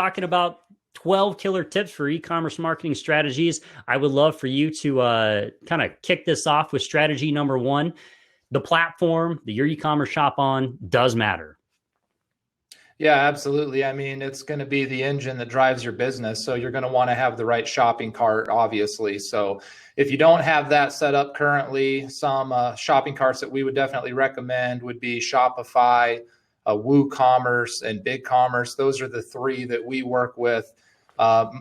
talking about 12 killer tips for e-commerce marketing strategies. I would love for you to kind of kick this off with strategy number one. The platform that your e-commerce shop on does matter. Yeah, absolutely. I mean, it's going to be the engine that drives your business. So you're going to want to have the right shopping cart, obviously. So if you don't have that set up currently, some shopping carts that we would definitely recommend would be Shopify, WooCommerce, and BigCommerce. Those are the three that we work with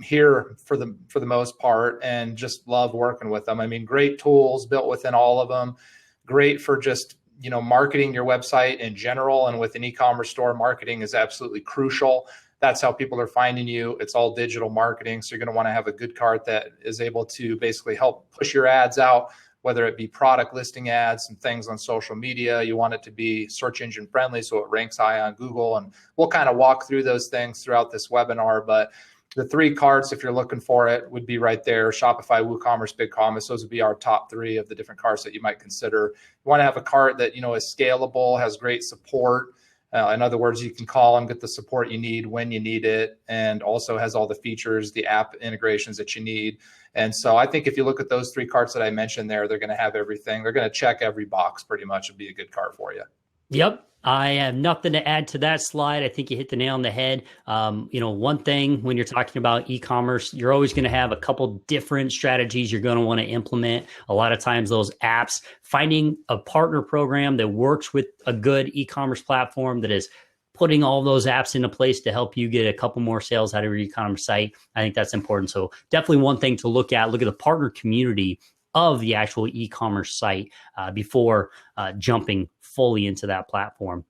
here for the most part, and just love working with them. I mean, great tools built within all of them. Great for just marketing your website in general, and with an e-commerce store, marketing is absolutely crucial. That's how people are finding you. It's all digital marketing. So you're going to want to have a good cart that is able to basically help push your ads out, whether it be product listing ads and things on social media. You want it to be search engine friendly, so it ranks high on Google. And we'll kind of walk through those things throughout this webinar. But the three carts, if you're looking for it, would be right there: Shopify, WooCommerce, BigCommerce. Those would be our top three of the different carts that you might consider. You want to have a cart that is scalable, has great support. In other words, you can call and get the support you need when you need it, and also has all the features, the app integrations that you need. And so I think if you look at those three carts that I mentioned there, they're going to have everything. They're going to check every box pretty much. It'd be a good cart for you. Yep. I have nothing to add to that slide. I think you hit the nail on the head. One thing when you're talking about e-commerce, you're always going to have a couple different strategies you're going to want to implement. A lot of times those apps, finding a partner program that works with a good e-commerce platform that is putting all those apps into place to help you get a couple more sales out of your e-commerce site. I think that's important. So definitely one thing to look at the partner community of the actual e-commerce site before jumping fully into that platform.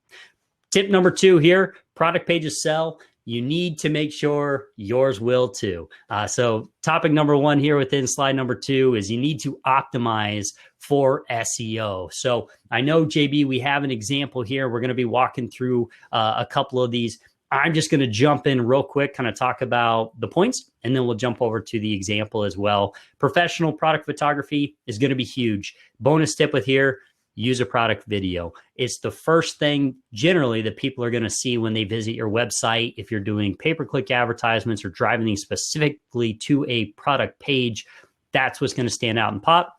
Tip number two here: product pages sell. You need to make sure yours will too. So topic number one here within slide number two is you need to optimize for SEO. So I know, JB, we have an example here. We're going to be walking through a couple of these. I'm just going to jump in real quick, kind of talk about the points, and then we'll jump over to the example as well. Professional product photography is going to be huge. Bonus tip with here: use a product video. It's the first thing generally that people are going to see when they visit your website. If you're doing pay-per-click advertisements or driving these specifically to a product page, that's what's going to stand out and pop.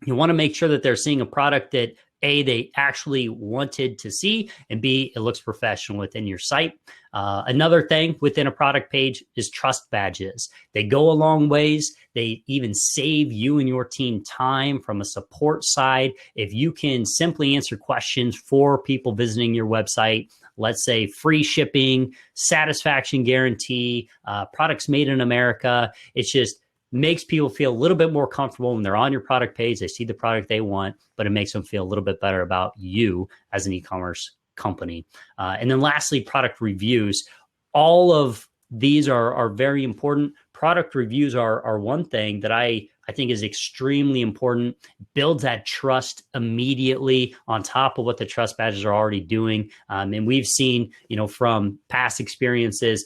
You want to make sure that they're seeing a product that A, they actually wanted to see, and B, it looks professional within your site. Another thing within a product page is trust badges. They go a long ways. They even save you and your team time from a support side. If you can simply answer questions for people visiting your website, let's say free shipping, satisfaction guarantee, products made in America, it's just makes people feel a little bit more comfortable when they're on your product page. They see the product they want, but it makes them feel a little bit better about you as an e-commerce company. And then lastly, product reviews. All of these are very important. Product reviews are one thing that I think is extremely important. Builds that trust immediately on top of what the trust badges are already doing. And we've seen, from past experiences,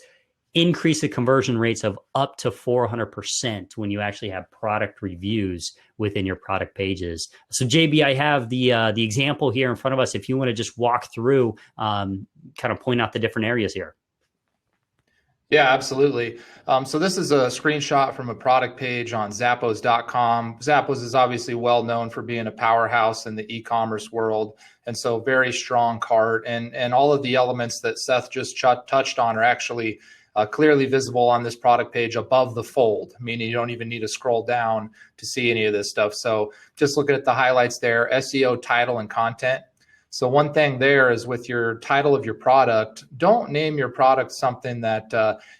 increase the conversion rates of up to 400% when you actually have product reviews within your product pages. So JB, I have the example here in front of us. If you want to just walk through, kind of point out the different areas here. Yeah, absolutely. So this is a screenshot from a product page on Zappos.com. Zappos is obviously well known for being a powerhouse in the e-commerce world. And so very strong cart, and all of the elements that Seth just touched on are actually clearly visible on this product page above the fold, meaning you don't even need to scroll down to see any of this stuff. So just looking at the highlights there: SEO, title, and content. So one thing there is with your title of your product, don't name your product something that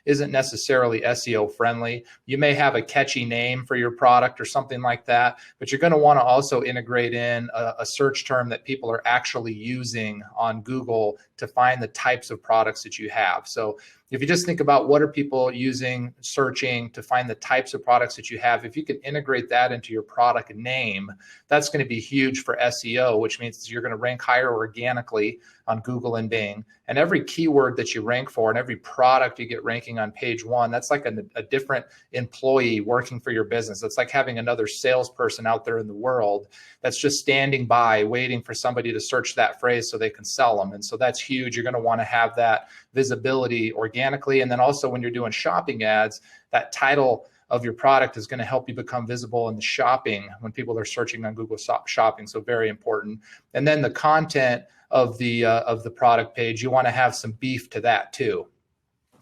isn't necessarily SEO friendly. You may have a catchy name for your product or something like that, but you're going to want to also integrate in a search term that people are actually using on Google to find the types of products that you have. So if you just think about what are people using, searching to find the types of products that you have, if you can integrate that into your product name, that's going to be huge for SEO, which means you're going to rank higher organically on Google and Bing. And every keyword that you rank for and every product you get ranking on page one, that's like a different employee working for your business. It's like having another salesperson out there in the world that's just standing by waiting for somebody to search that phrase so they can sell them. And so that's huge. You're going to want to have that visibility organically. And then also when you're doing shopping ads, that title of your product is going to help you become visible in the shopping when people are searching on Google Shopping. So very important. And then the content of the product page, you want to have some beef to that too.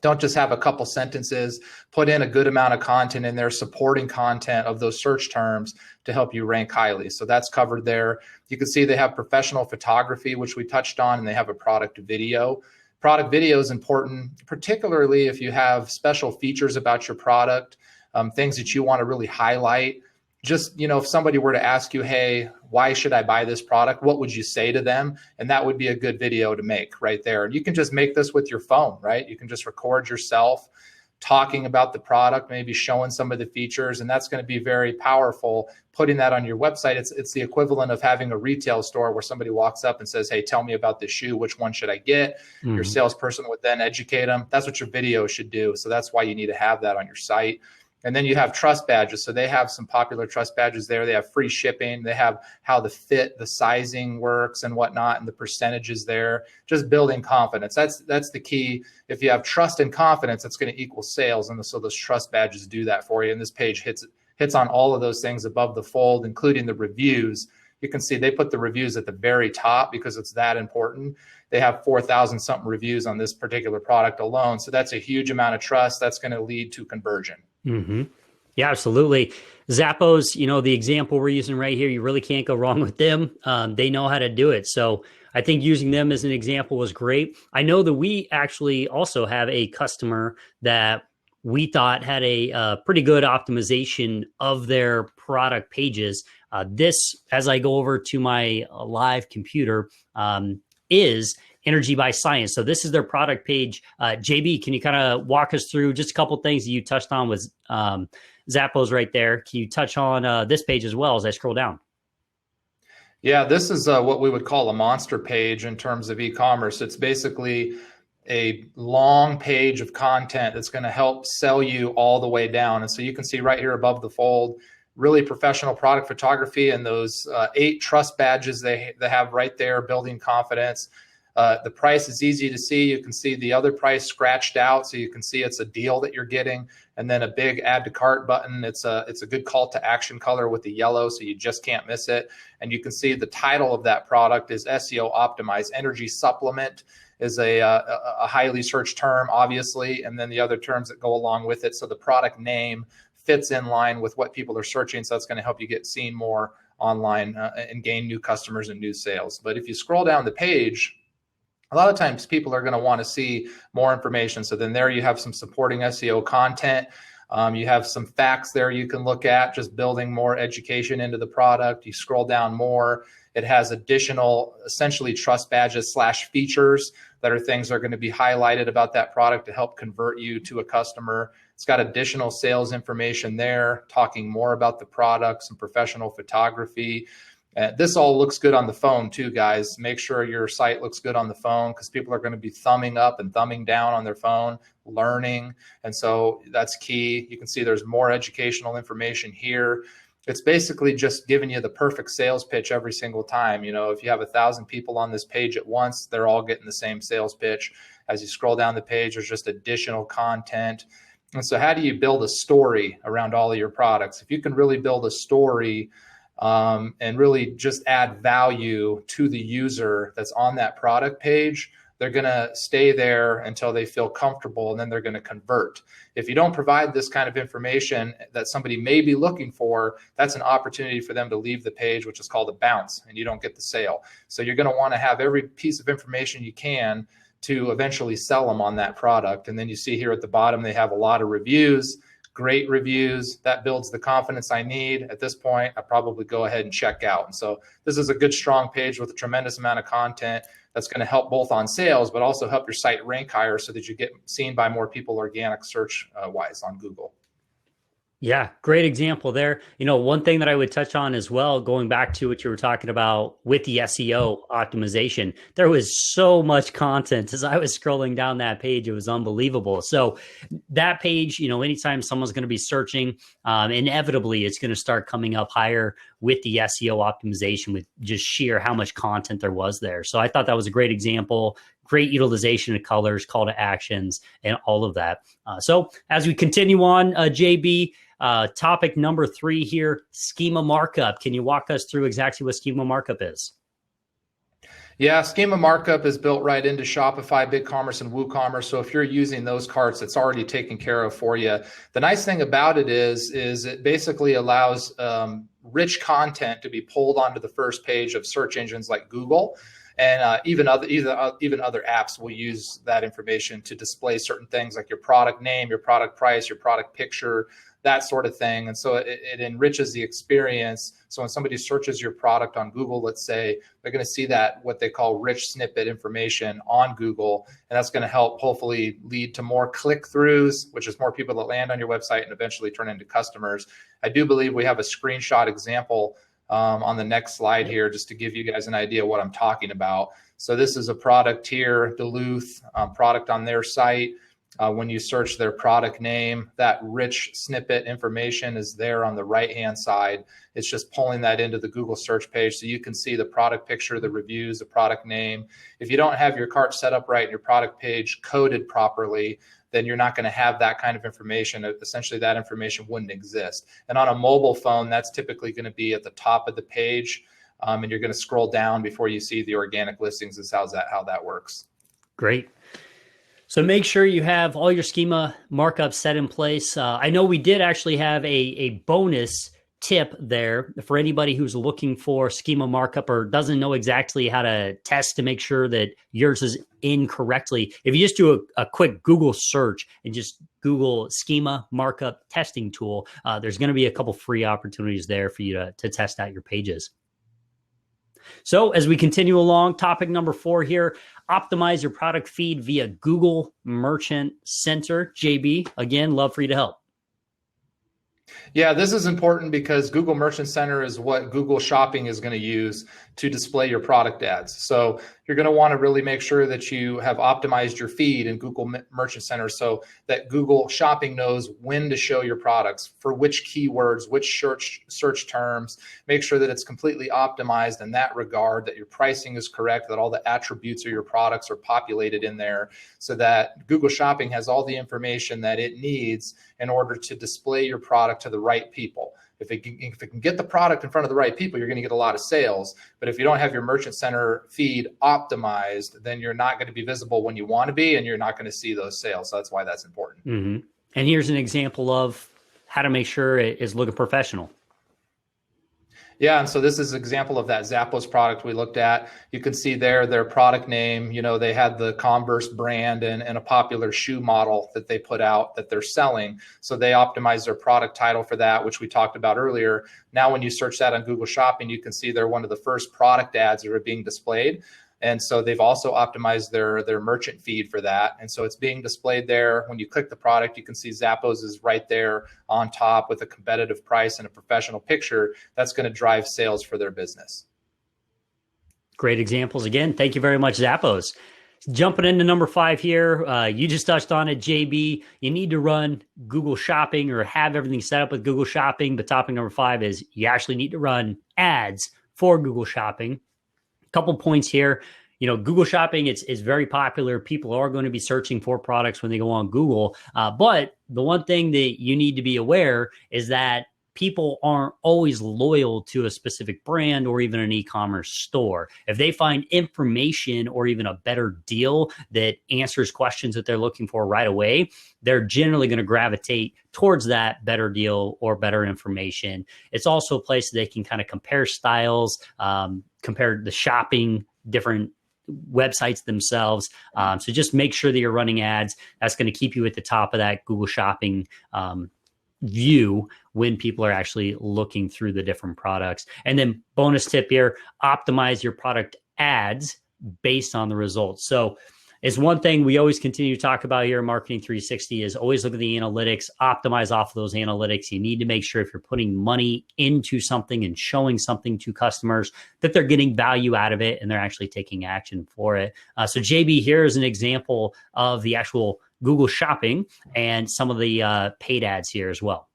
Don't just have a couple sentences, put in a good amount of content in there, supporting content of those search terms to help you rank highly. So that's covered there. You can see they have professional photography, which we touched on, and they have a product video. Product video is important, particularly if you have special features about your product, things that you want to really highlight. Just, if somebody were to ask you, hey, why should I buy this product? What would you say to them? And that would be a good video to make right there. And you can just make this with your phone, right? You can just record yourself talking about the product, maybe showing some of the features, and that's going to be very powerful. Putting that on your website, it's the equivalent of having a retail store where somebody walks up and says, hey, tell me about this shoe. Which one should I get? Your salesperson would then educate them. That's what your video should do. So that's why you need to have that on your site. And then you have trust badges. So they have some popular trust badges there. They have free shipping. They have how the fit, the sizing works and whatnot, and the percentages there. Just building confidence. That's the key. If you have trust and confidence, that's going to equal sales. And so those trust badges do that for you. And this page hits on all of those things above the fold, including the reviews. You can see they put the reviews at the very top because it's that important. They have 4,000 something reviews on this particular product alone. So that's a huge amount of trust. That's going to lead to conversion. Mm-hmm. Yeah, absolutely. Zappos, the example we're using right here, you really can't go wrong with them. They know how to do it. So I think using them as an example was great. I know that we actually also have a customer that we thought had a pretty good optimization of their product pages. This, as I go over to my live computer, is Energy by Science. So this is their product page. JB, can you kind of walk us through just a couple things that you touched on with Zappos right there? Can you touch on this page as well as I scroll down? Yeah, this is what we would call a monster page in terms of e-commerce. It's basically a long page of content that's going to help sell you all the way down. And so you can see right here above the fold, really professional product photography and those 8 trust badges they have right there, building confidence. The price is easy to see. You can see the other price scratched out, so you can see it's a deal that you're getting. And then a big add to cart button. It's a good call to action color with the yellow, so you just can't miss it. And you can see the title of that product is SEO optimized. Energy supplement is a highly searched term, obviously, and then the other terms that go along with it. So the product name fits in line with what people are searching. So that's going to help you get seen more online and gain new customers and new sales. But if you scroll down the page, a lot of times people are going to want to see more information. So then there you have some supporting SEO content. You have some facts there you can look at, just building more education into the product. You scroll down more. It has additional, essentially, trust badges / features that are things that are going to be highlighted about that product to help convert you to a customer. It's got additional sales information there, talking more about the product, some professional photography. This all looks good on the phone too, guys. Make sure your site looks good on the phone because people are going to be thumbing up and thumbing down on their phone, learning. And so that's key. You can see there's more educational information here. It's basically just giving you the perfect sales pitch every single time. If you have 1,000 people on this page at once, they're all getting the same sales pitch. As you scroll down the page, there's just additional content. And so how do you build a story around all of your products? If you can really build a story and really just add value to the user that's on that product page, they're going to stay there until they feel comfortable, and then they're going to convert. If you don't provide this kind of information that somebody may be looking for, that's an opportunity for them to leave the page, which is called a bounce, and you don't get the sale. So you're going to want to have every piece of information you can to eventually sell them on that product. And then you see here at the bottom, they have a lot of reviews. Great reviews. That builds the confidence I need. At this point, I probably go ahead and check out. And so this is a good, strong page with a tremendous amount of content that's going to help both on sales, but also help your site rank higher so that you get seen by more people organic search wise on Google. Yeah, great example there. One thing that I would touch on as well, going back to what you were talking about with the SEO optimization, there was so much content as I was scrolling down that page. It was unbelievable. So that page, anytime someone's going to be searching, inevitably it's going to start coming up higher with the SEO optimization with just sheer how much content there was there. So I thought that was a great example. Great utilization of colors, call to actions, and all of that. So as we continue on, JB, topic number 3 here, schema markup. Can you walk us through exactly what schema markup is? Yeah, Schema Markup is built right into Shopify, BigCommerce, and WooCommerce. So if you're using those carts, it's already taken care of for you. The nice thing about it is it basically allows rich content to be pulled onto the first page of search engines like Google. And even other apps will use that information to display certain things like your product name, your product price, your product picture, that sort of thing. And so it enriches the experience. So when somebody searches your product on Google, let's say, they're going to see that what they call rich snippet information on Google. And that's going to help hopefully lead to more click-throughs, which is more people that land on your website and eventually turn into customers. I do believe we have a screenshot example on the next slide here, just to give you guys an idea what I'm talking about. So this is a product here, Duluth product on their site. When you search their product name, that rich snippet information is there on the right-hand side. It's just pulling that into the Google search page so you can see the product picture, the reviews, the product name. If you don't have your cart set up right and your product page coded properly, then you're not going to have that kind of information. Essentially, that information wouldn't exist. And on a mobile phone, that's typically going to be at the top of the page, and you're going to scroll down before you see the organic listings. Is how that works. Great. So make sure you have all your schema markup set in place. I know we did actually have a bonus tip there for anybody who's looking for schema markup or doesn't know exactly how to test to make sure that yours is in correctly. If you just do a quick Google search and just Google schema markup testing tool, there's going to be a couple free opportunities there for you to test out your pages. So as we continue along, topic number 4 here, optimize your product feed via Google Merchant Center. JB, again, love for you to help. Yeah, this is important because Google Merchant Center is what Google Shopping is going to use to display your product ads. So you're going to want to really make sure that you have optimized your feed in Google Merchant Center so that Google Shopping knows when to show your products, for which keywords, which search terms. Make sure that it's completely optimized in that regard, that your pricing is correct, that all the attributes of your products are populated in there so that Google Shopping has all the information that it needs in order to display your product to the right people. If it can get the product in front of the right people, you're going to get a lot of sales. But if you don't have your Merchant Center feed optimized, then you're not going to be visible when you want to be, and you're not going to see those sales. So that's why that's important. Mm-hmm. And here's an example of how to make sure it is looking professional. Yeah, and so this is an example of that Zappos product we looked at. You can see there their product name. They had the Converse brand and a popular shoe model that they put out that they're selling. So they optimized their product title for that, which we talked about earlier. Now, when you search that on Google Shopping, you can see they're one of the first product ads that are being displayed. And so they've also optimized their merchant feed for that. And so it's being displayed there. When you click the product, you can see Zappos is right there on top with a competitive price and a professional picture. That's going to drive sales for their business. Great examples. Again, thank you very much, Zappos. Jumping into number 5 here, you just touched on it, JB. You need to run Google Shopping or have everything set up with Google Shopping. But topic number 5 is you actually need to run ads for Google Shopping. Couple points here. Google Shopping is very popular. People are going to be searching for products when they go on Google. But the one thing that you need to be aware is that people aren't always loyal to a specific brand or even an e-commerce store. If they find information or even a better deal that answers questions that they're looking for right away, they're generally going to gravitate towards that better deal or better information. It's also a place that they can kind of compare styles, compare the shopping, different websites themselves. So just make sure that you're running ads. That's going to keep you at the top of that Google Shopping view when people are actually looking through the different products. And then bonus tip here, optimize your product ads based on the results. So is one thing we always continue to talk about here in Marketing 360 is always look at the analytics, optimize off of those analytics. You need to make sure if you're putting money into something and showing something to customers that they're getting value out of it and they're actually taking action for it. So JB, here is an example of the actual Google Shopping and some of the paid ads here as well.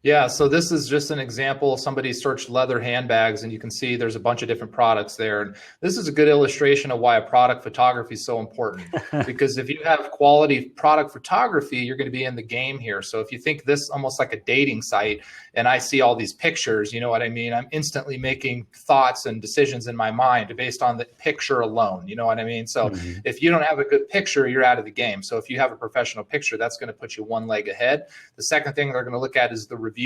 Yeah, so this is just an example. Somebody searched leather handbags, and you can see there's a bunch of different products there. And this is a good illustration of why a product photography is so important. Because if you have quality product photography, you're going to be in the game here. So if you think this almost like a dating site, and I see all these pictures, you know what I mean? I'm instantly making thoughts and decisions in my mind based on the picture alone. You know what I mean? So if you don't have a good picture, you're out of the game. So if you have a professional picture, that's going to put you one leg ahead. The second thing they're going to look at is the reviews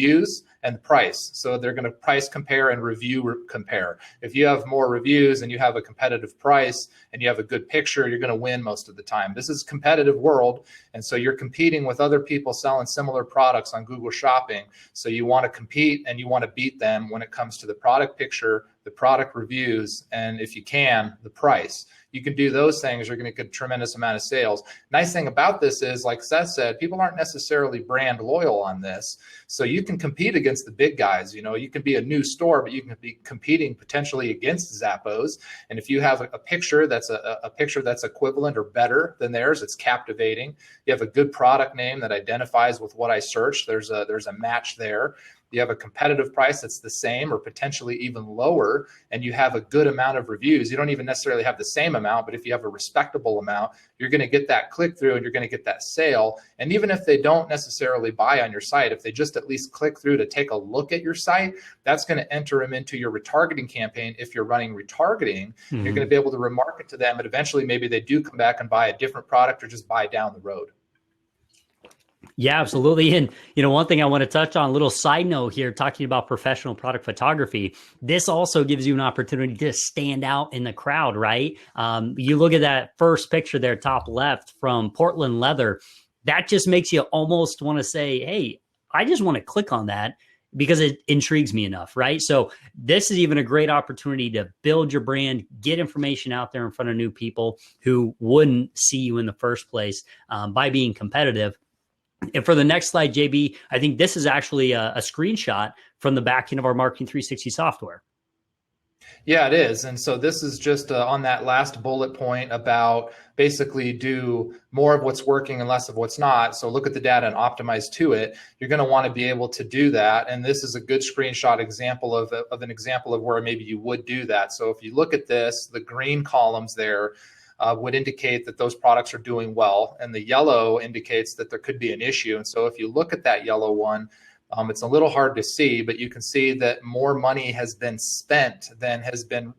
and the price. So they're going to price compare and review compare. If you have more reviews and you have a competitive price and you have a good picture, you're going to win most of the time. This is a competitive world. And so you're competing with other people selling similar products on Google Shopping. So you want to compete and you want to beat them when it comes to the product picture, the product reviews, and if you can, the price. You can do those things, you're going to get a tremendous amount of sales. Nice thing about this is, like Seth said, people aren't necessarily brand loyal on this. So you can compete against the big guys. You know, you can be a new store, but you can be competing potentially against Zappos. And if you have a picture that's a picture that's equivalent or better than theirs, it's captivating. You have a good product name that identifies with what I searched. There's a match there. You have a competitive price that's the same or potentially even lower, and you have a good amount of reviews. You don't even necessarily have the same amount, but if you have a respectable amount, you're going to get that click through and you're going to get that sale. And even if they don't necessarily buy on your site, if they just at least click through to take a look at your site, that's going to enter them into your retargeting campaign. If you're running retargeting, you're going to be able to remarket to them, and eventually maybe they do come back and buy a different product or just buy down the road. Yeah, absolutely. And, you know, one thing I want to touch on, a little side note here, talking about professional product photography, this also gives you an opportunity to stand out in the crowd, right? You look at that first picture there, top left from Portland Leather, that just makes you almost want to say, hey, I just want to click on that because it intrigues me enough, right? So this is even a great opportunity to build your brand, get information out there in front of new people who wouldn't see you in the first place by being competitive. And for the next slide, JB, I think this is actually a screenshot from the back end of our Marketing 360 software. Yeah, it is. And so this is just on that last bullet point about basically do more of what's working and less of what's not. So look at the data and optimize to it. You're going to want to be able to do that. And this is a good screenshot example of an example of where maybe you would do that. So if you look at this, the green columns there would indicate that those products are doing well. And the yellow indicates that there could be an issue. And so if you look at that yellow one, it's a little hard to see, but you can see that more money has been spent than has been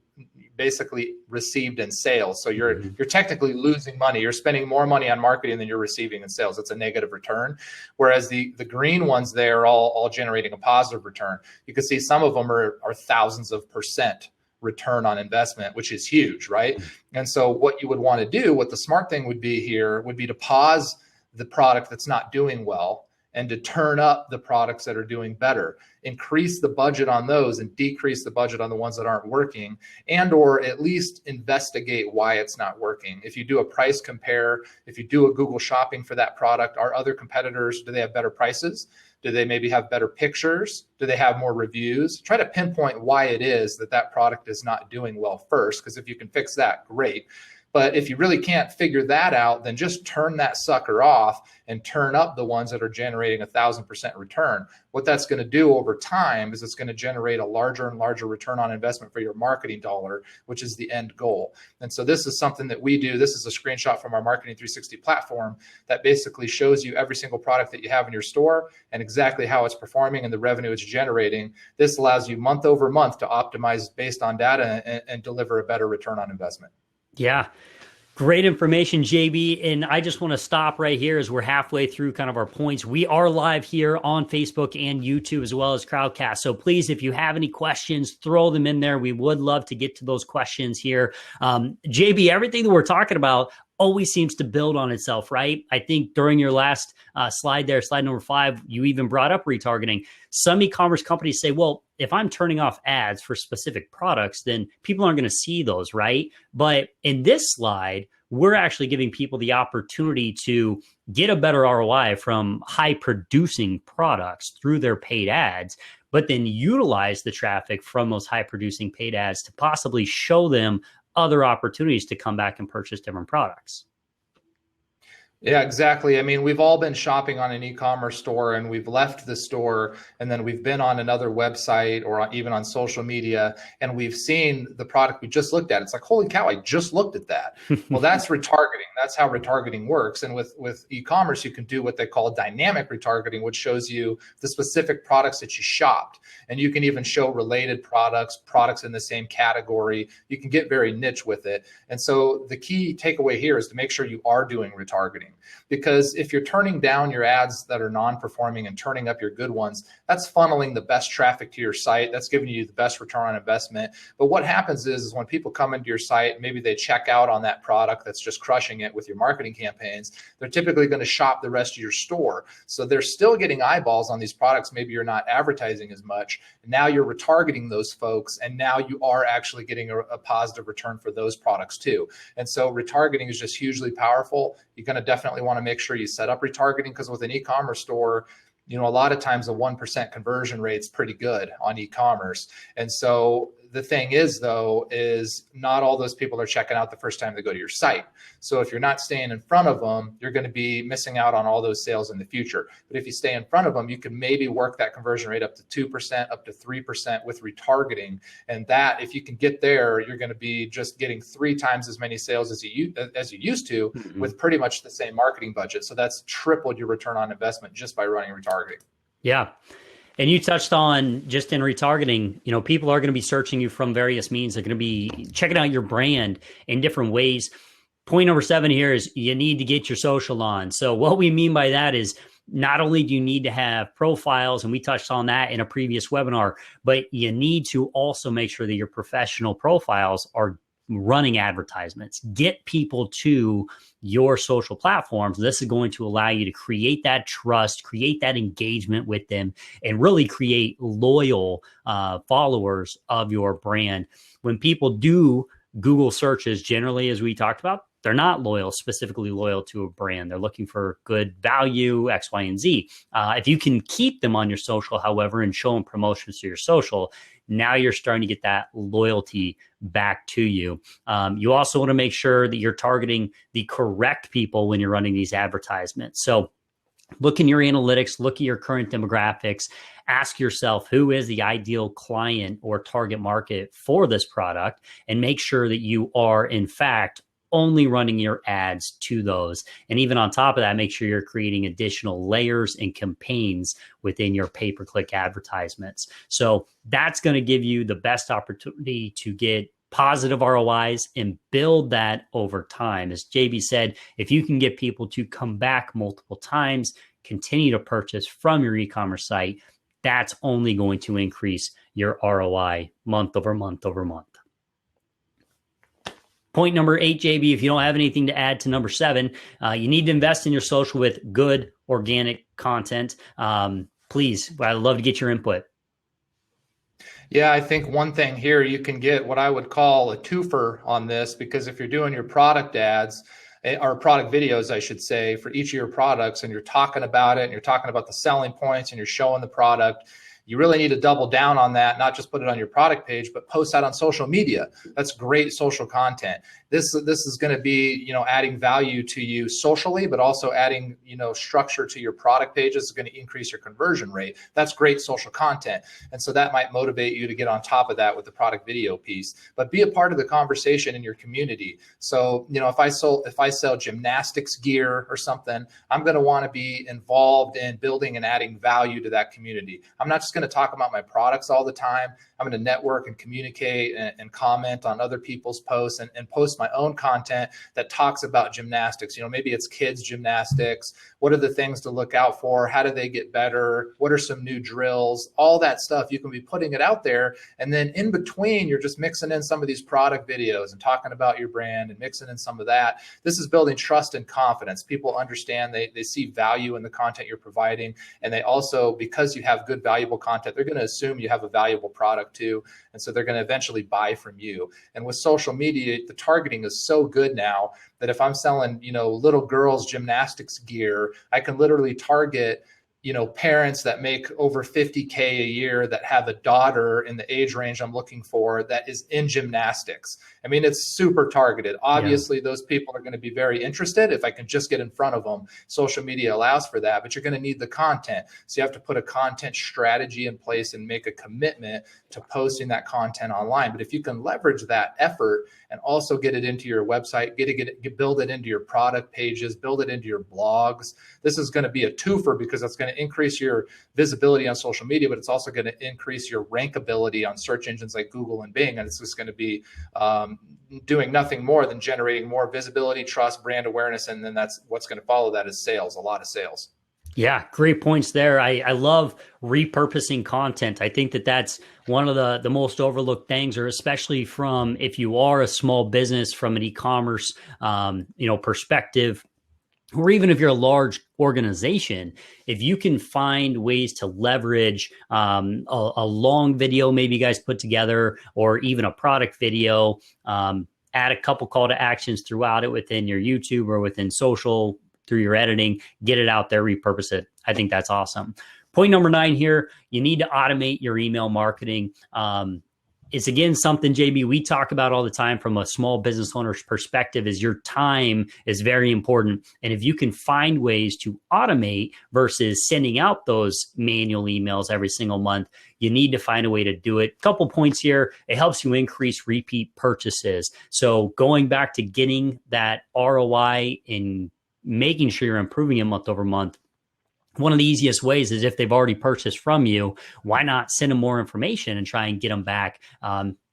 basically received in sales. So you're technically losing money. You're spending more money on marketing than you're receiving in sales. It's a negative return. Whereas the green ones, they are all generating a positive return. You can see some of them are thousands of % return on investment, which is huge, right? And so what you would want to do, what the smart thing would be here, would be to pause the product that's not doing well and to turn up the products that are doing better. Increase the budget on those and decrease the budget on the ones that aren't working, and or at least investigate why it's not working. If you do a price compare, if you do a Google Shopping for that product, are other competitors, do they have better prices? Do they maybe have better pictures? Do they have more reviews? Try to pinpoint why it is that product is not doing well first, because if you can fix that, great. But if you really can't figure that out, then just turn that sucker off and turn up the ones that are generating 1,000% return. What that's going to do over time is it's going to generate a larger and larger return on investment for your marketing dollar, which is the end goal. And so this is something that we do. This is a screenshot from our Marketing 360 platform that basically shows you every single product that you have in your store and exactly how it's performing and the revenue it's generating. This allows you month over month to optimize based on data and deliver a better return on investment. Yeah. Great information, JB. And I just want to stop right here as we're halfway through kind of our points. We are live here on Facebook and YouTube as well as Crowdcast. So please, if you have any questions, throw them in there. We would love to get to those questions here. JB, everything that we're talking about always seems to build on itself, right? I think during your last slide there, slide number 5, you even brought up retargeting. Some e-commerce companies say, well, if I'm turning off ads for specific products, then people aren't going to see those, right? But in this slide, we're actually giving people the opportunity to get a better ROI from high producing products through their paid ads, but then utilize the traffic from those high producing paid ads to possibly show them other opportunities to come back and purchase different products. Yeah, exactly. I mean, we've all been shopping on an e-commerce store and we've left the store and then we've been on another website or even on social media and we've seen the product we just looked at. It's like, holy cow, I just looked at that. Well, that's retargeting. That's how retargeting works. And with e-commerce, you can do what they call dynamic retargeting, which shows you the specific products that you shopped. And you can even show related products in the same category. You can get very niche with it. And so the key takeaway here is to make sure you are doing retargeting. Because if you're turning down your ads that are non-performing and turning up your good ones, that's funneling the best traffic to your site. That's giving you the best return on investment. But what happens is when people come into your site, maybe they check out on that product that's just crushing it with your marketing campaigns, they're typically going to shop the rest of your store. So they're still getting eyeballs on these products. Maybe you're not advertising as much. Now you're retargeting those folks, and now you are actually getting a positive return for those products too. And so retargeting is just hugely powerful. You're going to definitely want to make sure you set up retargeting, because with an e-commerce store, a lot of times a 1% conversion rate is pretty good on e-commerce. And so the thing is, though, is not all those people are checking out the first time they go to your site. So if you're not staying in front of them, you're going to be missing out on all those sales in the future. But if you stay in front of them, you can maybe work that conversion rate up to 2%, up to 3% with retargeting. And that, if you can get there, you're going to be just getting 3 times as many sales as you used to with pretty much the same marketing budget. So that's tripled your return on investment just by running retargeting. Yeah. And you touched on just in retargeting, people are going to be searching you from various means. They're going to be checking out your brand in different ways. Point number 7 here is you need to get your social on. So what we mean by that is not only do you need to have profiles, and we touched on that in a previous webinar, but you need to also make sure that your professional profiles are running advertisements. Get people to your social platforms. This is going to allow you to create that trust, create that engagement with them, and really create loyal followers of your brand. When people do Google searches, generally, as we talked about, they're not specifically loyal to a brand. They're looking for good value, X, Y, and Z. If you can keep them on your social, however, and show them promotions to your social, now you're starting to get that loyalty back to you. You also want to make sure that you're targeting the correct people when you're running these advertisements. So look in your analytics, look at your current demographics, ask yourself who is the ideal client or target market for this product, and make sure that you are, in fact, only running your ads to those. And even on top of that, make sure you're creating additional layers and campaigns within your pay-per-click advertisements. So that's going to give you the best opportunity to get positive ROIs and build that over time. As JB said, if you can get people to come back multiple times, continue to purchase from your e-commerce site, that's only going to increase your ROI month over month over month. Point number 8, JB, if you don't have anything to add to number 7, you need to invest in your social with good organic content. Please, I'd love to get your input. Yeah, I think one thing here, you can get what I would call a twofer on this, because if you're doing your product ads, or product videos, I should say, for each of your products, and you're talking about it and you're talking about the selling points and you're showing the product, you really need to double down on that, not just put it on your product page, but post that on social media. That's great social content. This is going to be, adding value to you socially, but also adding, structure to your product pages is going to increase your conversion rate. That's great social content. And so that might motivate you to get on top of that with the product video piece, but be a part of the conversation in your community. So, if I sell gymnastics gear or something, I'm going to want to be involved in building and adding value to that community. I'm not just going to talk about my products all the time. I'm going to network and communicate and comment on other people's posts and post my own content that talks about gymnastics. Maybe it's kids gymnastics, What are the things to look out for? How do they get better? What are some new drills? All that stuff. You can be putting it out there. And then in between, you're just mixing in some of these product videos and talking about your brand and mixing in some of that. This is building trust and confidence. People understand, they see value in the content you're providing. And they also, because you have good, valuable content, they're going to assume you have a valuable product too. And so they're going to eventually buy from you. And with social media, the targeting is so good now that if I'm selling, little girls gymnastics gear, I can literally target, parents that make over 50K a year that have a daughter in the age range I'm looking for that is in gymnastics. I mean, it's super targeted. Obviously, those people are going to be very interested if I can just get in front of them. Social media allows for that, but you're going to need the content. So you have to put a content strategy in place and make a commitment to posting that content online. But if you can leverage that effort and also get it into your website, build it into your product pages, build it into your blogs, this is going to be a twofer because it's going to increase your visibility on social media, but it's also going to increase your rankability on search engines like Google and Bing. And it's just going to be doing nothing more than generating more visibility, trust, brand awareness. And then that's what's going to follow that is sales, a lot of sales. Yeah, great points there. I love repurposing content. I think that that's one of the most overlooked things, or especially from if you are a small business from an e-commerce perspective, or even if you're a large organization, if you can find ways to leverage a long video, maybe you guys put together, or even a product video, add a couple call to actions throughout it within your YouTube or within social through your editing, get it out there, repurpose it. I think that's awesome. Point number 9 here, you need to automate your email marketing. It's again something, JB, we talk about all the time from a small business owner's perspective, is your time is very important. And if you can find ways to automate versus sending out those manual emails every single month, you need to find a way to do it. Couple points here. It helps you increase repeat purchases. So going back to getting that ROI and making sure you're improving it month over month, one of the easiest ways is if they've already purchased from you, why not send them more information and try and get them back?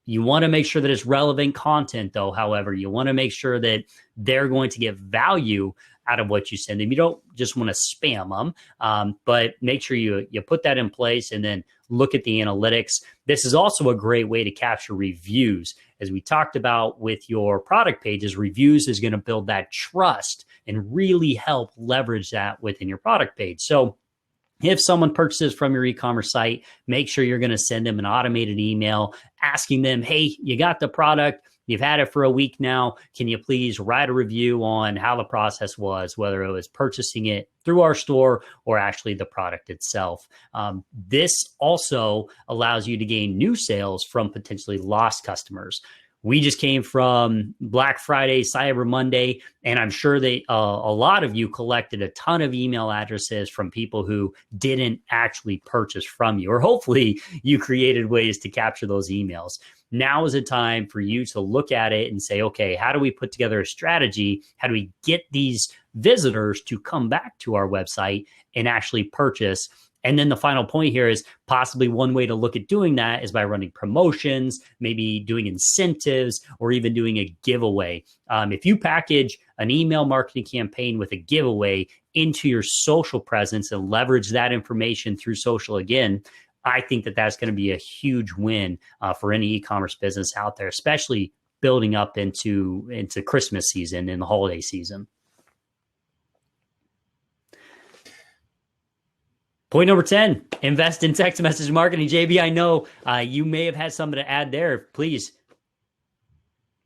You want to make sure that it's relevant content, though. However, you want to make sure that they're going to get value out of what you send them. You don't just want to spam them, but make sure you put that in place and then look at the analytics. This is also a great way to capture reviews. As we talked about with your product pages, reviews is going to build that trust and really help leverage that within your product page. So if someone purchases from your e-commerce site, make sure you're going to send them an automated email asking them, hey, you got the product. You've had it for a week now. Can you please write a review on how the process was, whether it was purchasing it through our store or actually the product itself? This also allows you to gain new sales from potentially lost customers. We just came from Black Friday, Cyber Monday, and I'm sure that a lot of you collected a ton of email addresses from people who didn't actually purchase from you, or hopefully you created ways to capture those emails. Now is a time for you to look at it and say, okay, how do we put together a strategy? How do we get these visitors to come back to our website and actually purchase? And then the final point here is possibly one way to look at doing that is by running promotions, maybe doing incentives, or even doing a giveaway. If you package an email marketing campaign with a giveaway into your social presence and leverage that information through social again, I think that that's going to be a huge win for any e-commerce business out there, especially building up into Christmas season and the holiday season. Point number 10, invest in text message marketing. JB, I know you may have had something to add there. Please.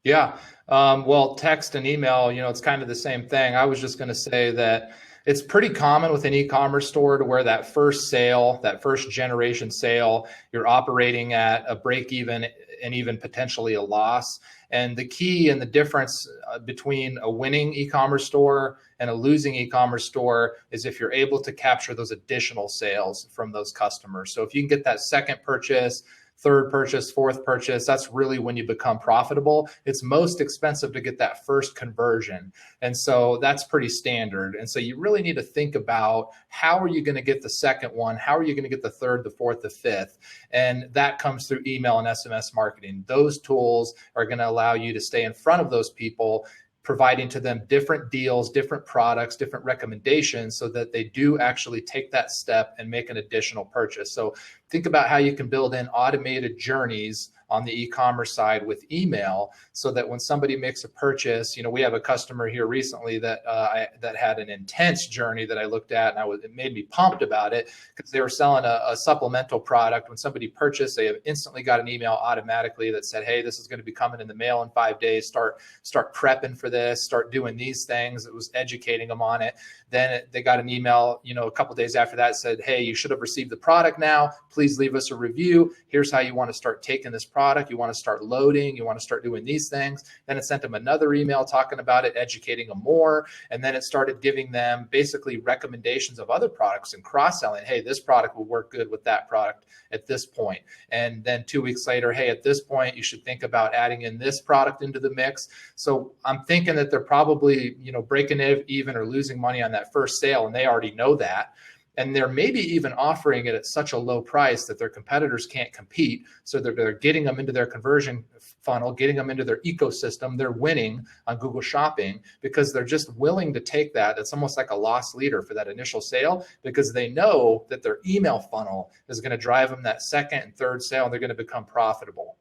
Yeah. Well, text and email, it's kind of the same thing. I was just going to say that it's pretty common with an e-commerce store to where that first sale, that first generation sale, you're operating at a break even and even potentially a loss. And the key and the difference between a winning e-commerce store and a losing e-commerce store is if you're able to capture those additional sales from those customers. So if you can get that second purchase, third purchase, fourth purchase, that's really when you become profitable. It's most expensive to get that first conversion. And so that's pretty standard. And so you really need to think about how are you going to get the second one? How are you going to get the third, the fourth, the fifth? And that comes through email and SMS marketing. Those tools are going to allow you to stay in front of those people, providing to them different deals, different products, different recommendations so that they do actually take that step and make an additional purchase. So think about how you can build in automated journeys on the e-commerce side with email so that when somebody makes a purchase, we have a customer here recently that that had an intense journey that I looked at, and it made me pumped about it because they were selling a supplemental product. When somebody purchased, they instantly got an email automatically that said, hey, this is going to be coming in the mail in 5 days. Start prepping for this, start doing these things. It was educating them on it. Then they got an email, a couple of days after that said, hey, you should have received the product now. Please leave us a review. Here's how you want to start taking this product. You want to start loading. You want to start doing these things. Then it sent them another email talking about it, educating them more. And then it started giving them basically recommendations of other products and cross-selling. Hey, this product will work good with that product at this point. And then 2 weeks later, hey, at this point, you should think about adding in this product into the mix. So I'm thinking that they're probably, breaking even or losing money on that first sale, and they already know that. And they're maybe even offering it at such a low price that their competitors can't compete. So they're getting them into their conversion funnel, getting them into their ecosystem. They're winning on Google Shopping because they're just willing to take that. It's almost like a loss leader for that initial sale because they know that their email funnel is going to drive them that second and third sale, and they're going to become profitable.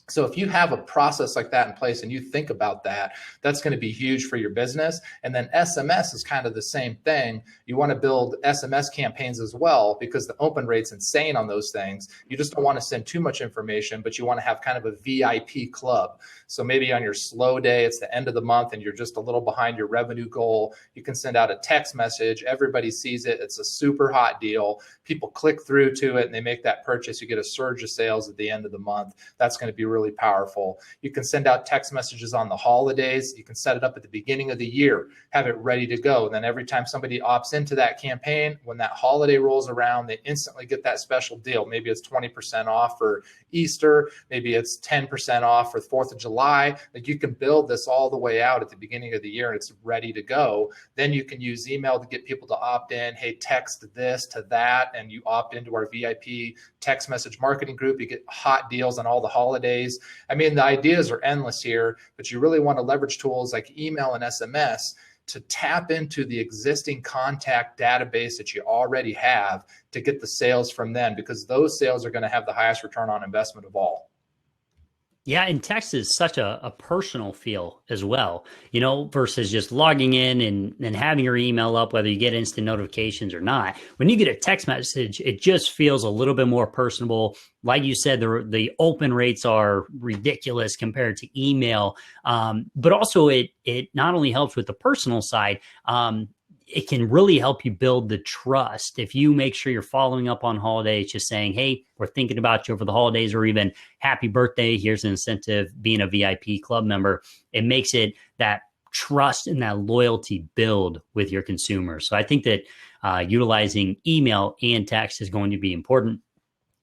So if you have a process like that in place and you think about that, that's going to be huge for your business. And then SMS is kind of the same thing. You want to build SMS campaigns as well because the open rate's insane on those things. You just don't want to send too much information, but you want to have kind of a VIP club. So maybe on your slow day, it's the end of the month and you're just a little behind your revenue goal. You can send out a text message. Everybody sees it. It's a super hot deal. People click through to it and they make that purchase. You get a surge of sales at the end of the month. That's going to be really powerful. You can send out text messages on the holidays. You can set it up at the beginning of the year, have it ready to go. And then every time somebody opts into that campaign, when that holiday rolls around, they instantly get that special deal. Maybe it's 20% off for Easter. Maybe it's 10% off for 4th of July. Like you can build this all the way out at the beginning of the year and it's ready to go. Then you can use email to get people to opt in. Hey, text this to that. And you opt into our VIP text message marketing group. You get hot deals on all the holidays. I mean, the ideas are endless here, but you really want to leverage tools like email and SMS to tap into the existing contact database that you already have to get the sales from them, because those sales are going to have the highest return on investment of all. Yeah, and text is such a personal feel as well, versus just logging in and having your email up, whether you get instant notifications or not. When you get a text message, it just feels a little bit more personable. Like you said, the open rates are ridiculous compared to email, but also it not only helps with the personal side, it can really help you build the trust. If you make sure you're following up on holidays, just saying, hey, we're thinking about you over the holidays, or even happy birthday, here's an incentive, being a VIP club member, it makes it that trust and that loyalty build with your consumers. So I think that utilizing email and text is going to be important.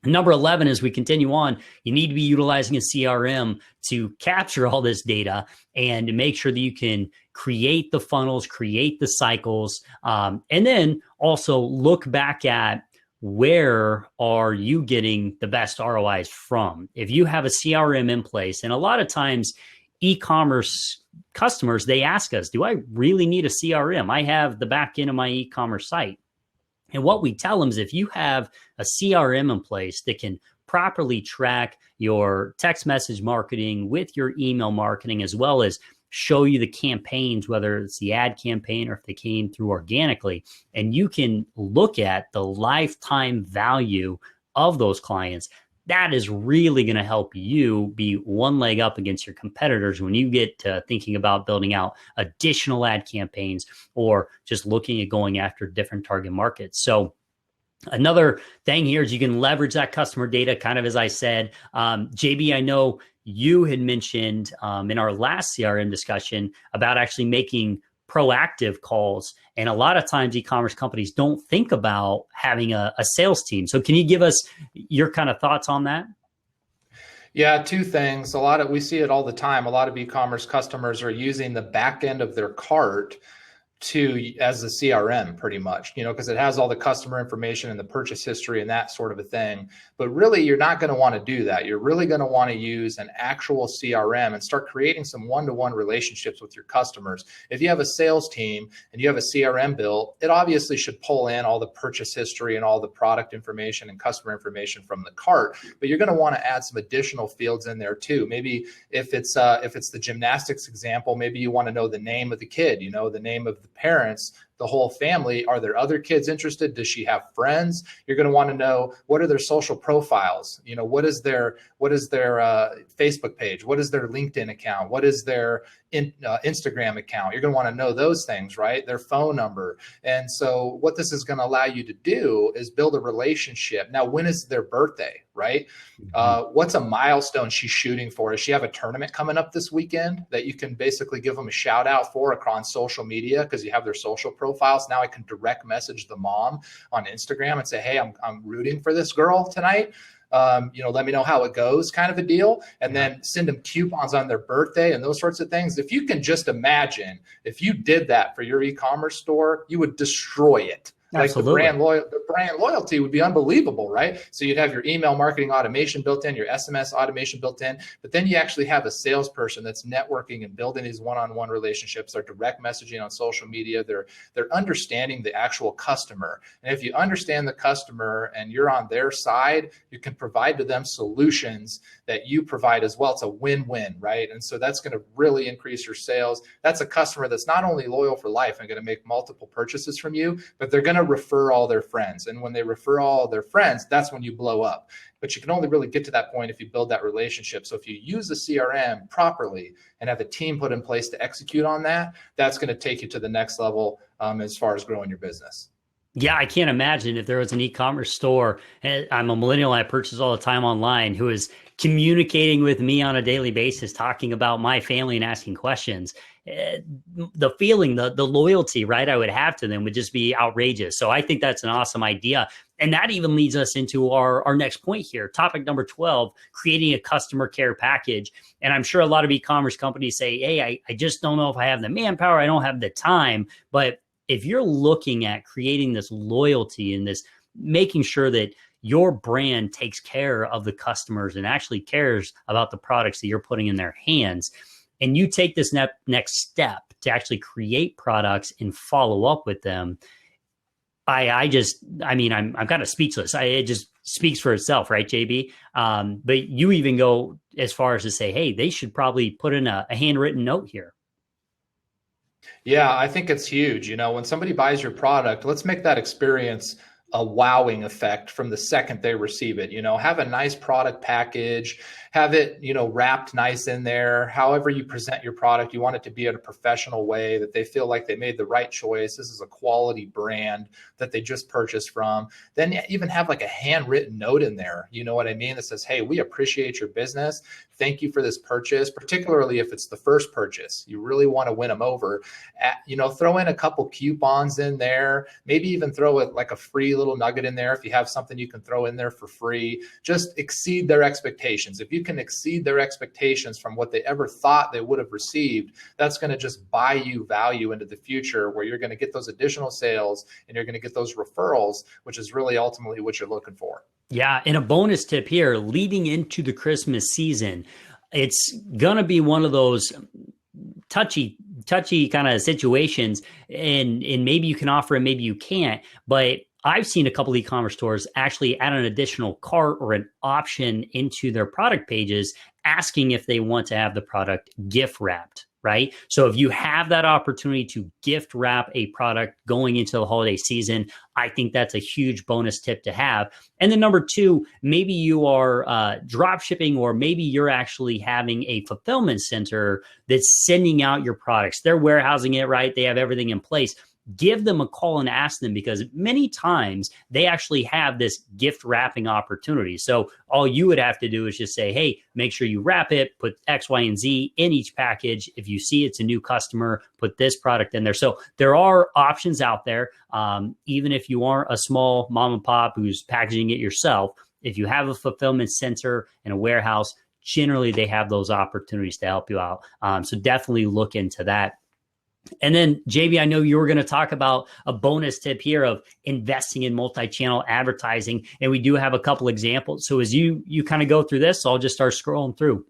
Number 11, as we continue on, you need to be utilizing a CRM to capture all this data and to make sure that you can create the funnels, create the cycles, and then also look back at where are you getting the best ROIs from. If you have a CRM in place, and a lot of times e-commerce customers, they ask us, do I really need a CRM? I have the back end of my e-commerce site. And what we tell them is if you have a CRM in place that can properly track your text message marketing with your email marketing, as well as show you the campaigns, whether it's the ad campaign or if they came through organically, and you can look at the lifetime value of those clients, that is really going to help you be one leg up against your competitors when you get to thinking about building out additional ad campaigns or just looking at going after different target markets. So another thing here is you can leverage that customer data, kind of as I said. JB, I know you had mentioned in our last CRM discussion about actually making proactive calls. And a lot of times e-commerce companies don't think about having a sales team. So can you give us your kind of thoughts on that? Yeah, two things. We see it all the time. A lot of e-commerce customers are using the back end of their cart to as a CRM pretty much, because it has all the customer information and the purchase history and that sort of a thing. But really, you're not going to want to do that. You're really going to want to use an actual CRM and start creating some one-to-one relationships with your customers. If you have a sales team and you have a CRM built, it obviously should pull in all the purchase history and all the product information and customer information from the cart. But you're going to want to add some additional fields in there too. Maybe if it's the gymnastics example, maybe you want to know the name of the kid, the name of the parents, the whole family. Are there other kids interested? Does she have friends? You're going to want to know, what are their social profiles? What is their Facebook page? What is their LinkedIn account? What is their Instagram account? You're going to want to know those things, right? Their phone number. And so what this is going to allow you to do is build a relationship. Now, when is their birthday, right? What's a milestone she's shooting for? Does she have a tournament coming up this weekend that you can basically give them a shout out for across social media because you have their social profiles? Now I can direct message the mom on Instagram and say, hey, I'm rooting for this girl tonight. Let me know how it goes, kind of a deal, and then send them coupons on their birthday and those sorts of things. If you can just imagine, if you did that for your e-commerce store, you would destroy it. Absolutely. Like the brand loyalty would be unbelievable, right? So you'd have your email marketing automation built in, your SMS automation built in, but then you actually have a salesperson that's networking and building these one-on-one relationships. They're direct messaging on social media. They're understanding the actual customer. And if you understand the customer and you're on their side, you can provide to them solutions that you provide as well. It's a win-win, right? And so that's going to really increase your sales. That's a customer that's not only loyal for life and going to make multiple purchases from you, but they're going to refer all their friends. And when they refer all their friends, that's when you blow up. But you can only really get to that point if you build that relationship. So if you use the CRM properly and have a team put in place to execute on that, that's going to take you to the next level as far as growing your business. Yeah, I can't imagine if there was an e-commerce store, and I'm a millennial, I purchase all the time online, who is communicating with me on a daily basis, talking about my family and asking questions. The feeling, the loyalty, right, I would have to them would just be outrageous. So I think that's an awesome idea. And that even leads us into our next point here. Topic number 12, creating a customer care package. And I'm sure a lot of e-commerce companies say, hey, I just don't know if I have the manpower, I don't have the time. But if you're looking at creating this loyalty and this making sure that your brand takes care of the customers and actually cares about the products that you're putting in their hands, and you take this next step to actually create products and follow up with them, I'm kind of speechless. It just speaks for itself, right, JB? But you even go as far as to say, hey, they should probably put in a handwritten note here. Yeah, I think it's huge. When somebody buys your product, let's make that experience a wowing effect from the second they receive it. Have a nice product package, have it, wrapped nice in there. However you present your product, you want it to be in a professional way that they feel like they made the right choice. This is a quality brand that they just purchased from. Then even have like a handwritten note in there. You know what I mean? That says, hey, we appreciate your business. Thank you for this purchase, particularly if it's the first purchase. You really want to win them over. Throw in a couple coupons in there, maybe even throw it like a free little nugget in there. If you have something you can throw in there for free, just exceed their expectations. If you can exceed their expectations from what they ever thought they would have received, that's going to just buy you value into the future where you're going to get those additional sales and you're going to get those referrals, which is really ultimately what you're looking for. Yeah. And a bonus tip here, leading into the Christmas season, it's going to be one of those touchy kind of situations. And maybe you can offer it, maybe you can't. But I've seen a couple of e-commerce stores actually add an additional cart or an option into their product pages, asking if they want to have the product gift wrapped, right? So if you have that opportunity to gift wrap a product going into the holiday season, I think that's a huge bonus tip to have. And then number 2, maybe you are drop shipping, or maybe you're actually having a fulfillment center that's sending out your products. They're warehousing it, right? They have everything in place. Give them a call and ask them, because many times they actually have this gift wrapping opportunity. So all you would have to do is just say, hey, make sure you wrap it, put X, Y, and Z in each package. If you see it's a new customer, put this product in there. So there are options out there. Even if you aren't a small mom and pop who's packaging it yourself, if you have a fulfillment center and a warehouse, generally they have those opportunities to help you out. So definitely look into that. And then JB, I know you were going to talk about a bonus tip here of investing in multi-channel advertising. And we do have a couple examples. So as you kind of go through this, I'll just start scrolling through.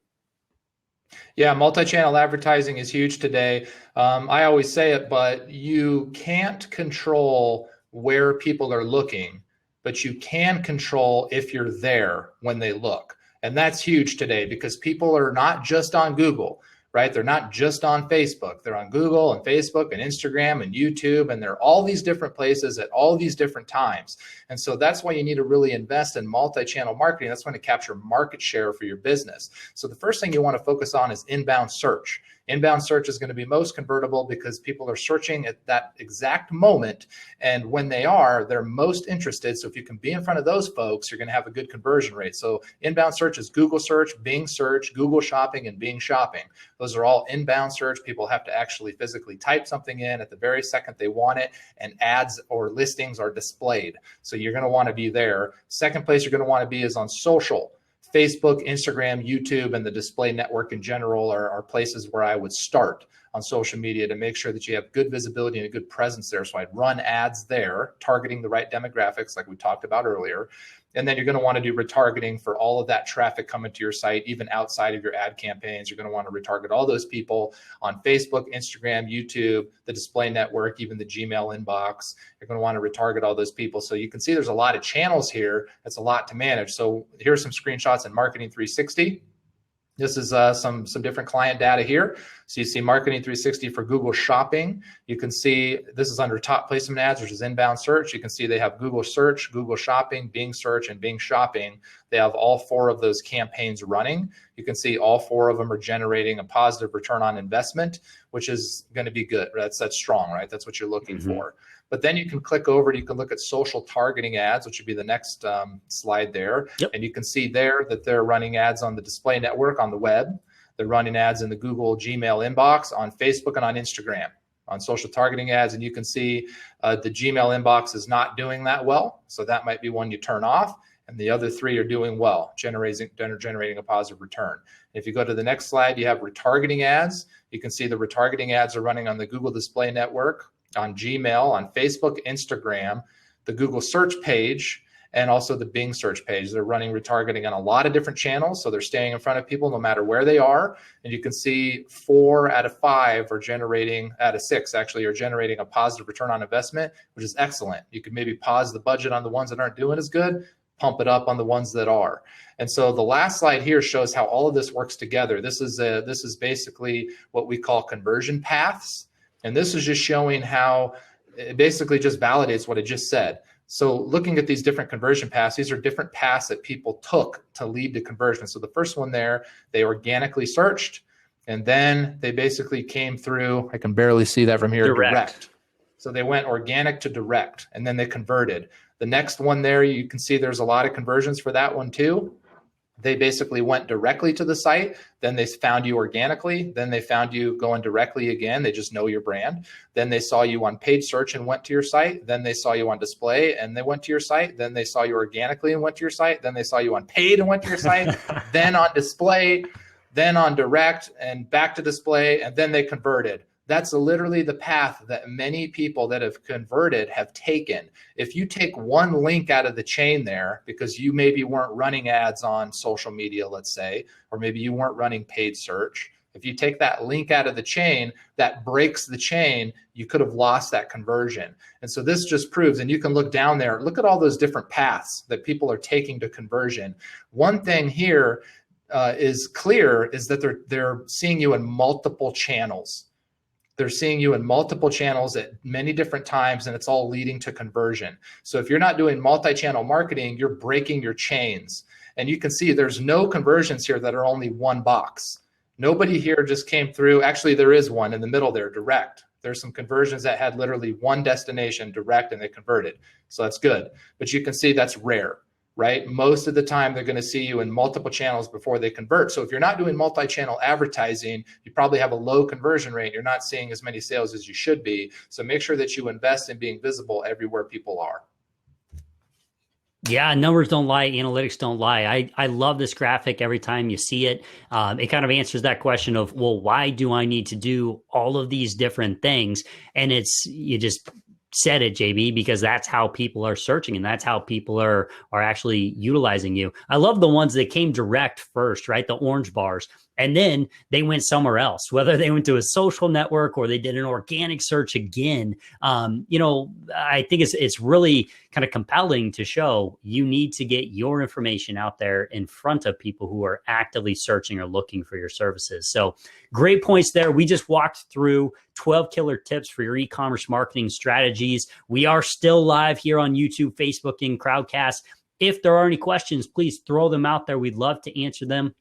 Yeah, multi-channel advertising is huge today. I always say it, but you can't control where people are looking, but you can control if you're there when they look. And that's huge today because people are not just on Google, right? They're not just on Facebook. They're on Google and Facebook and Instagram and YouTube, and they're all these different places at all these different times. And so that's why you need to really invest in multi-channel marketing. That's going to capture market share for your business. So the first thing you want to focus on is inbound search. Inbound search is going to be most convertible because people are searching at that exact moment. And when they are, they're most interested. So if you can be in front of those folks, you're going to have a good conversion rate. So inbound search is Google search, Bing search, Google shopping, and Bing shopping. Those are all inbound search. People have to actually physically type something in at the very second they want it, and ads or listings are displayed. So you're going to want to be there. Second place you're going to want to be is on social. Facebook, Instagram, YouTube, and the display network in general are places where I would start on social media to make sure that you have good visibility and a good presence there. So I'd run ads there, targeting the right demographics like we talked about earlier. And then you're going to want to do retargeting for all of that traffic coming to your site, even outside of your ad campaigns. You're going to want to retarget all those people on Facebook, Instagram, YouTube, the display network, even the Gmail inbox. You're going to want to retarget all those people. So you can see there's a lot of channels here. That's a lot to manage. So here's some screenshots in Marketing 360. This is some different client data here. So you see Marketing 360 for Google Shopping. You can see this is under top placement ads, which is inbound search. You can see they have Google Search, Google Shopping, Bing Search, and Bing Shopping. They have all four of those campaigns running. You can see all four of them are generating a positive return on investment, which is going to be good. That's strong, right? That's what you're looking for. But then you can click over and you can look at social targeting ads, which would be the next slide there. Yep. And you can see there that they're running ads on the display network on the web. They're running ads in the Google Gmail inbox, on Facebook, and on Instagram on social targeting ads. And you can see the Gmail inbox is not doing that well. So that might be one you turn off. And the other three are doing well, generating a positive return. If you go to the next slide, you have retargeting ads. You can see the retargeting ads are running on the Google Display Network, on Gmail, on Facebook, Instagram, the Google search page, and also the Bing search page. They're running retargeting on a lot of different channels, so they're staying in front of people no matter where they are. And you can see 4 out of 5 are generating, out of 6 actually, are generating a positive return on investment, which is excellent. You could maybe pause the budget on the ones that aren't doing as good, pump it up on the ones that are. And so the last slide here shows how all of this works together. This is basically what we call conversion paths. And this is just showing how it basically just validates what I just said. So looking at these different conversion paths, these are different paths that people took to lead to conversion. So the first one there, they organically searched, and then they basically came through, I can barely see that from here, direct. So they went organic to direct, and then they converted. The next one there, you can see there's a lot of conversions for that one too. They basically went directly to the site, then they found you organically, then they found you going directly again, they just know your brand. Then they saw you on paid search and went to your site, then they saw you on display and they went to your site, then they saw you organically and went to your site, then they saw you on paid and went to your site, then on display, then on direct and back to display, and then they converted. That's literally the path that many people that have converted have taken. If you take one link out of the chain there, because you maybe weren't running ads on social media, let's say, or maybe you weren't running paid search, if you take that link out of the chain, that breaks the chain, you could have lost that conversion. And so this just proves, and you can look down there, look at all those different paths that people are taking to conversion. One thing here is clear is that they're seeing you in multiple channels. They're seeing you in multiple channels at many different times, and it's all leading to conversion. So if you're not doing multi-channel marketing, you're breaking your chains. And you can see there's no conversions here that are only one box. Nobody here just came through. Actually, there is one in the middle there, direct. There's some conversions that had literally one destination, direct, and they converted. So that's good. But you can see that's rare, right? Most of the time, they're going to see you in multiple channels before they convert. So if you're not doing multi-channel advertising, you probably have a low conversion rate. You're not seeing as many sales as you should be. So make sure that you invest in being visible everywhere people are. Yeah, numbers don't lie, analytics don't lie. I love this graphic every time you see it. It kind of answers that question of, well, why do I need to do all of these different things? And you just said it, JB, because that's how people are searching and that's how people are actually utilizing you. I love the ones that came direct first, right? The orange bars. And then they went somewhere else, whether they went to a social network or they did an organic search again. I think it's really kind of compelling to show you need to get your information out there in front of people who are actively searching or looking for your services. So great points there. We just walked through 12 killer tips for your e-commerce marketing strategies. We are still live here on YouTube, Facebook, and Crowdcast. If there are any questions, please throw them out there. We'd love to answer them.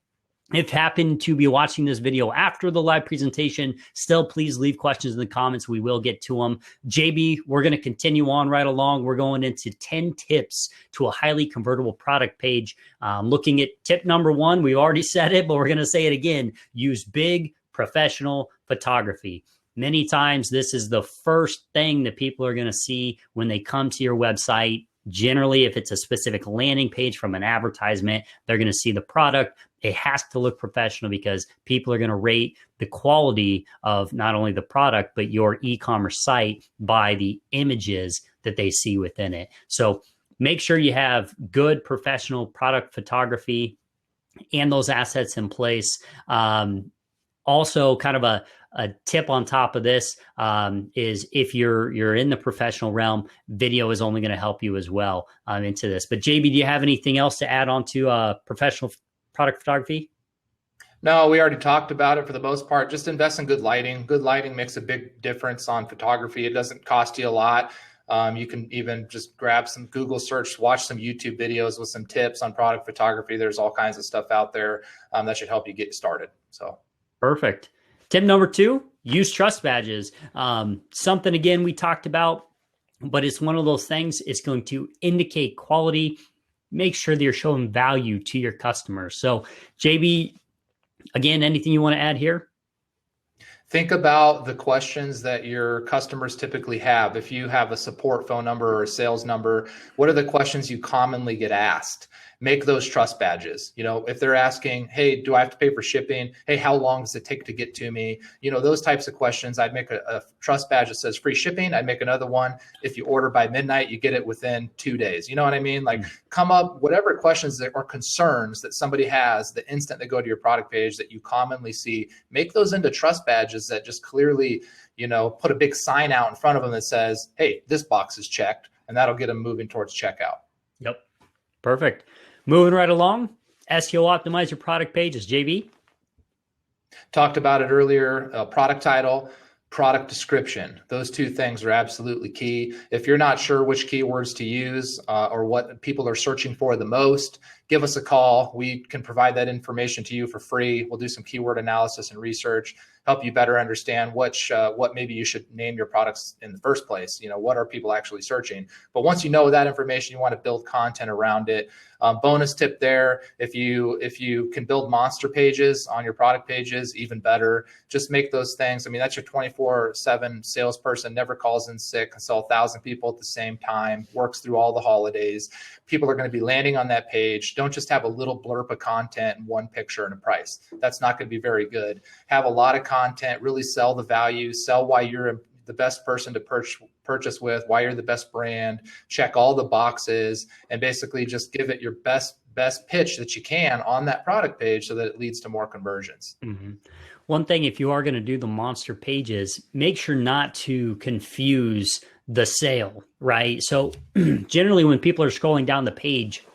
If you happen to be watching this video after the live presentation, still please leave questions in the comments. We will get to them. JB, we're going to continue on right along. We're going into 10 tips to a highly convertible product page. Looking at tip number 1, we already said it, but we're going to say it again. Use big professional photography. Many times this is the first thing that people are going to see when they come to your website. Generally, if it's a specific landing page from an advertisement, they're going to see the product. It has to look professional because people are going to rate the quality of not only the product, but your e-commerce site by the images that they see within it. So make sure you have good professional product photography and those assets in place. Also, kind of a tip on top of this is if you're in the professional realm, video is only going to help you as well into this. But JB, do you have anything else to add on to professional product photography? No, we already talked about it for the most part. Just invest in good lighting. Good lighting makes a big difference on photography. It doesn't cost you a lot. You can even just grab some Google search, watch some YouTube videos with some tips on product photography. There's all kinds of stuff out there that should help you get started. So perfect. Tip number 2, use trust badges. Something, again, we talked about, but it's one of those things. It's going to indicate quality. Make sure that you're showing value to your customers. So, JB, again, anything you want to add here? Think about the questions that your customers typically have. If you have a support phone number or a sales number, what are the questions you commonly get asked? Make those trust badges. If they're asking, hey, do I have to pay for shipping? Hey, how long does it take to get to me? Those types of questions. I'd make a trust badge that says free shipping. I'd make another one. If you order by midnight, you get it within 2 days. You know what I mean? Like, come up, whatever questions or concerns that somebody has the instant they go to your product page that you commonly see, make those into trust badges that just clearly, put a big sign out in front of them that says, hey, this box is checked, and that'll get them moving towards checkout. Yep. Perfect. Moving right along, SEO optimize your product pages. JB? Talked about it earlier, product title, product description. Those two things are absolutely key. If you're not sure which keywords to use or what people are searching for the most, give us a call. We can provide that information to you for free. We'll do some keyword analysis and research, help you better understand what maybe you should name your products in the first place. What are people actually searching? But once you know that information, you want to build content around it. Bonus tip there, if you can build monster pages on your product pages, even better. Just make those things. I mean, that's your 24/7 salesperson, never calls in sick, can sell 1,000 people at the same time, works through all the holidays. People are going to be landing on that page. Don't just have a little blurb of content and one picture and a price. That's not going to be very good. Have a lot of content, really sell the value, sell why you're the best person to purchase with, why you're the best brand, check all the boxes, and basically just give it your best pitch that you can on that product page so that it leads to more conversions. Mm-hmm. One thing, if you are going to do the monster pages, make sure not to confuse the sale, right? So generally when people are scrolling down the page,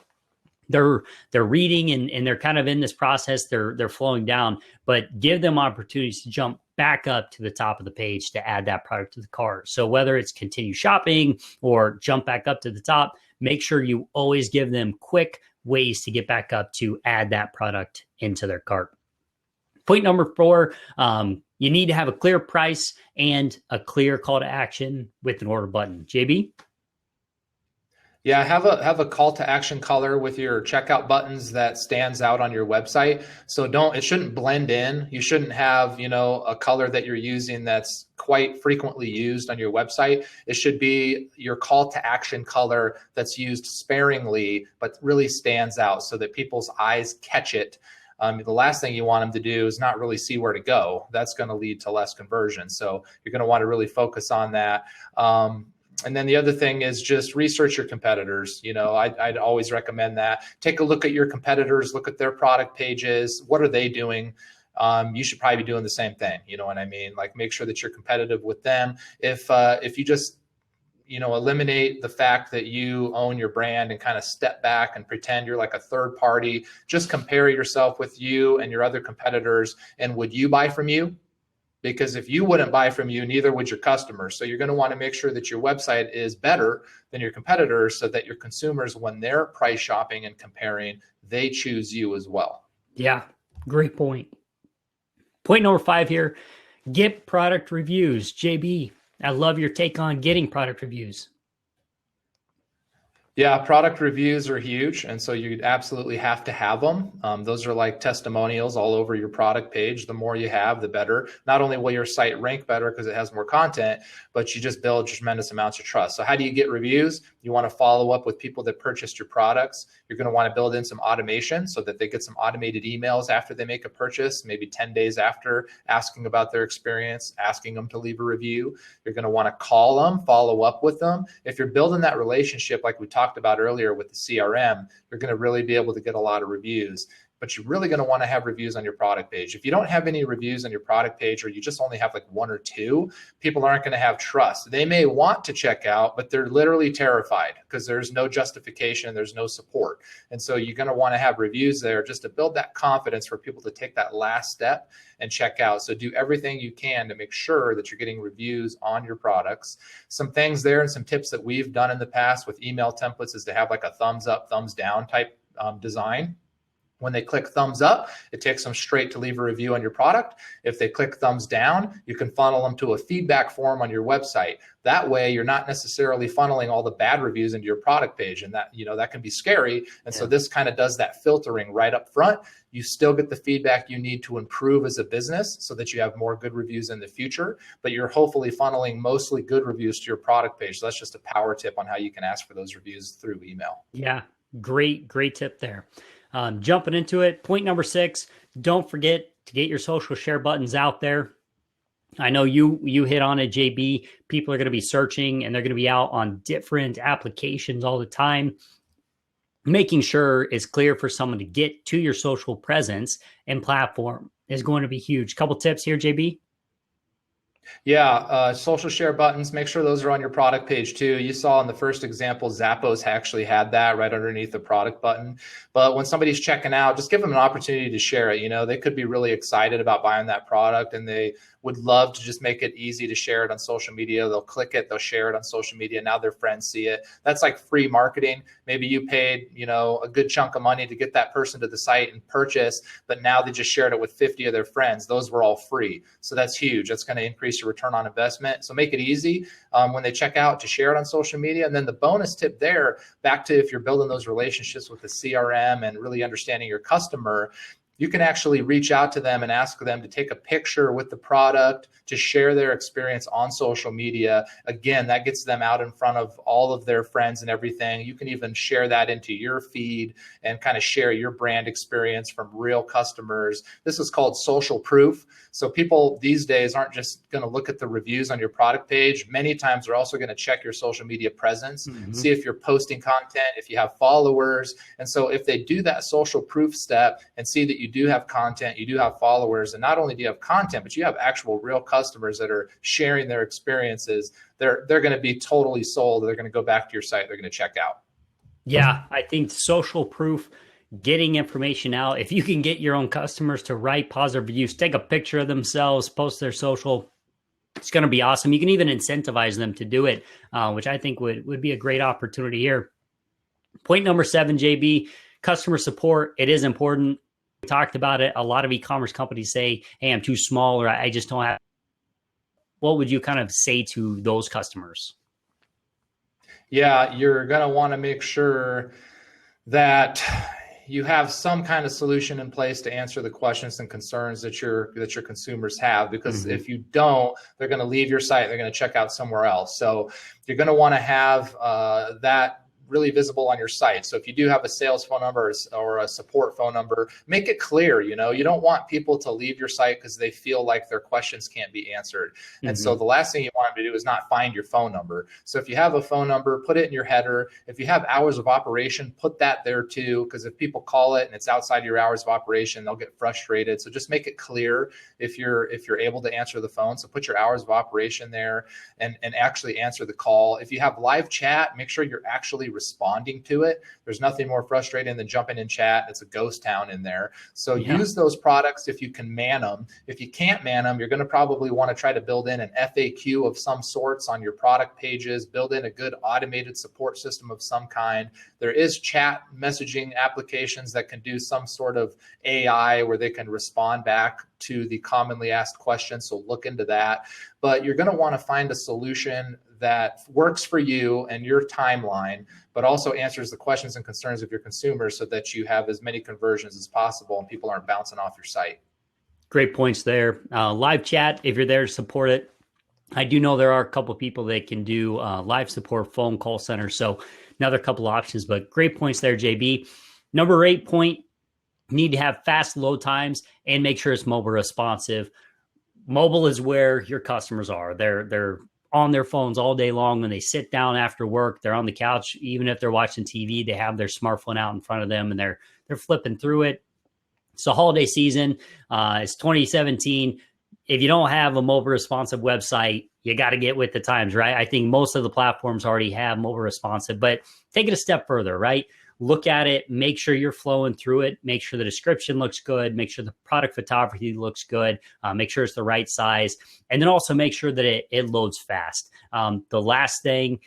they're reading and they're kind of in this process, they're flowing down, but give them opportunities to jump back up to the top of the page to add that product to the cart. So whether it's continue shopping or jump back up to the top, make sure you always give them quick ways to get back up to add that product into their cart. Point number 4, you need to have a clear price and a clear call to action with an order button. JB? Yeah, have a call to action color with your checkout buttons that stands out on your website. So it shouldn't blend in. You shouldn't have, a color that you're using that's quite frequently used on your website. It should be your call to action color that's used sparingly, but really stands out so that people's eyes catch it. The last thing you want them to do is not really see where to go. That's going to lead to less conversion. So you're going to want to really focus on that. And then the other thing is just research your competitors. I'd always recommend that. Take a look at your competitors, look at their product pages. What are they doing? You should probably be doing the same thing. You know what I mean? Like, make sure that you're competitive with them. If you just eliminate the fact that you own your brand and kind of step back and pretend you're like a third party, just compare yourself with you and your other competitors. And would you buy from you? Because if you wouldn't buy from you, neither would your customers. So you're going to want to make sure that your website is better than your competitors so that your consumers, when they're price shopping and comparing, they choose you as well. Yeah, great point. Point number 5 here, get product reviews. JB, I love your take on getting product reviews. Yeah, product reviews are huge. And so you'd absolutely have to have them. Those are like testimonials all over your product page. The more you have, the better. Not only will your site rank better because it has more content, but you just build tremendous amounts of trust. So how do you get reviews? You want to follow up with people that purchased your products. You're going to want to build in some automation so that they get some automated emails after they make a purchase, maybe 10 days after, asking about their experience, asking them to leave a review. You're going to want to call them, follow up with them. If you're building that relationship, like we talked about earlier with the CRM, you're going to really be able to get a lot of reviews. But you're really going to want to have reviews on your product page. If you don't have any reviews on your product page, or you just only have like 1 or 2, people aren't going to have trust. They may want to check out, but they're literally terrified because there's no justification, there's no support. And so you're going to want to have reviews there just to build that confidence for people to take that last step and check out. So do everything you can to make sure that you're getting reviews on your products. Some things there and some tips that we've done in the past with email templates is to have like a thumbs up, thumbs down type design. When they click thumbs up, it takes them straight to leave a review on your product. If they click thumbs down, you can funnel them to a feedback form on your website. That way, you're not necessarily funneling all the bad reviews into your product page, and that can be scary. And so this kind of does that filtering right up front. You still get the feedback you need to improve as a business so that you have more good reviews in the future, but you're hopefully funneling mostly good reviews to your product page. So that's just a power tip on how you can ask for those reviews through email. Yeah, great tip there. Jumping into it, point number 6, don't forget to get your social share buttons out there. I know you hit on it, JB. People are going to be searching and they're going to be out on different applications all the time. Making sure it's clear for someone to get to your social presence and platform is going to be huge. Couple tips here, JB. Yeah, social share buttons, make sure those are on your product page too. You saw in the first example, Zappos actually had that right underneath the product button. But when somebody's checking out, just give them an opportunity to share it. They could be really excited about buying that product and they would love to just make it easy to share it on social media. They'll click it, they'll share it on social media. Now their friends see it. That's like free marketing. Maybe you paid, a good chunk of money to get that person to the site and purchase, but now they just shared it with 50 of their friends. Those were all free. So that's huge. That's going to increase your return on investment. So make it easy when they check out to share it on social media. And then the bonus tip there, back to if you're building those relationships with the CRM and really understanding your customer, you can actually reach out to them and ask them to take a picture with the product, to share their experience on social media. Again, that gets them out in front of all of their friends and everything. You can even share that into your feed and kind of share your brand experience from real customers. This is called social proof. So people these days aren't just going to look at the reviews on your product page. Many times they're also going to check your social media presence, see if you're posting content, if you have followers. And so if they do that social proof step and see that you do have content, you do have followers, and not only do you have content, but you have actual real customers that are sharing their experiences, they're going to be totally sold. They're going to go back to your site. They're going to check out. Yeah, I think social proof, getting information out. If you can get your own customers to write positive reviews, take a picture of themselves, post their social, it's going to be awesome. You can even incentivize them to do it, which I think would be a great opportunity here. Point number 7, JB, customer support. It is important. We talked about it. A lot of e-commerce companies say, hey, I'm too small, or I just don't have. What would you kind of say to those customers? Yeah, you're going to want to make sure that you have some kind of solution in place to answer the questions and concerns that your consumers have, because if you don't, they're going to leave your site, they're going to check out somewhere else. So you're going to want to have that really visible on your site. So if you do have a sales phone number or a support phone number, make it clear. You don't want people to leave your site because they feel like their questions can't be answered. And so the last thing you want them to do is not find your phone number. So if you have a phone number, put it in your header. If you have hours of operation, put that there too, because if people call it and it's outside your hours of operation, they'll get frustrated. So just make it clear if you're able to answer the phone. So put your hours of operation there and actually answer the call. If you have live chat, make sure you're actually responding to it. There's nothing more frustrating than jumping in chat. It's a ghost town in there. So use those products if you can man them. If you can't man them, you're going to probably want to try to build in an FAQ of some sorts on your product pages, build in a good automated support system of some kind. There is chat messaging applications that can do some sort of AI where they can respond back to the commonly asked questions. So look into that. But you're going to want to find a solution that works for you and your timeline, but also answers the questions and concerns of your consumers so that you have as many conversions as possible and people aren't bouncing off your site. Great points there. Live chat, if you're there to support it. I do know there are a couple of people that can do live support, phone call center. So another couple of options, but great points there, JB. Number 8 point, you need to have fast load times and make sure it's mobile responsive. Mobile is where your customers are. They're on their phones all day long. When they sit down after work, they're on the couch. Even if they're watching TV, they have their smartphone out in front of them and they're flipping through it. It's the holiday season. It's 2017. If you don't have a mobile responsive website, you got to get with the times, right? I think most of the platforms already have mobile responsive, but take it a step further, right? Look at it, make sure you're flowing through it, make sure the description looks good, make sure the product photography looks good, make sure it's the right size, and then also make sure that it loads fast. The last thing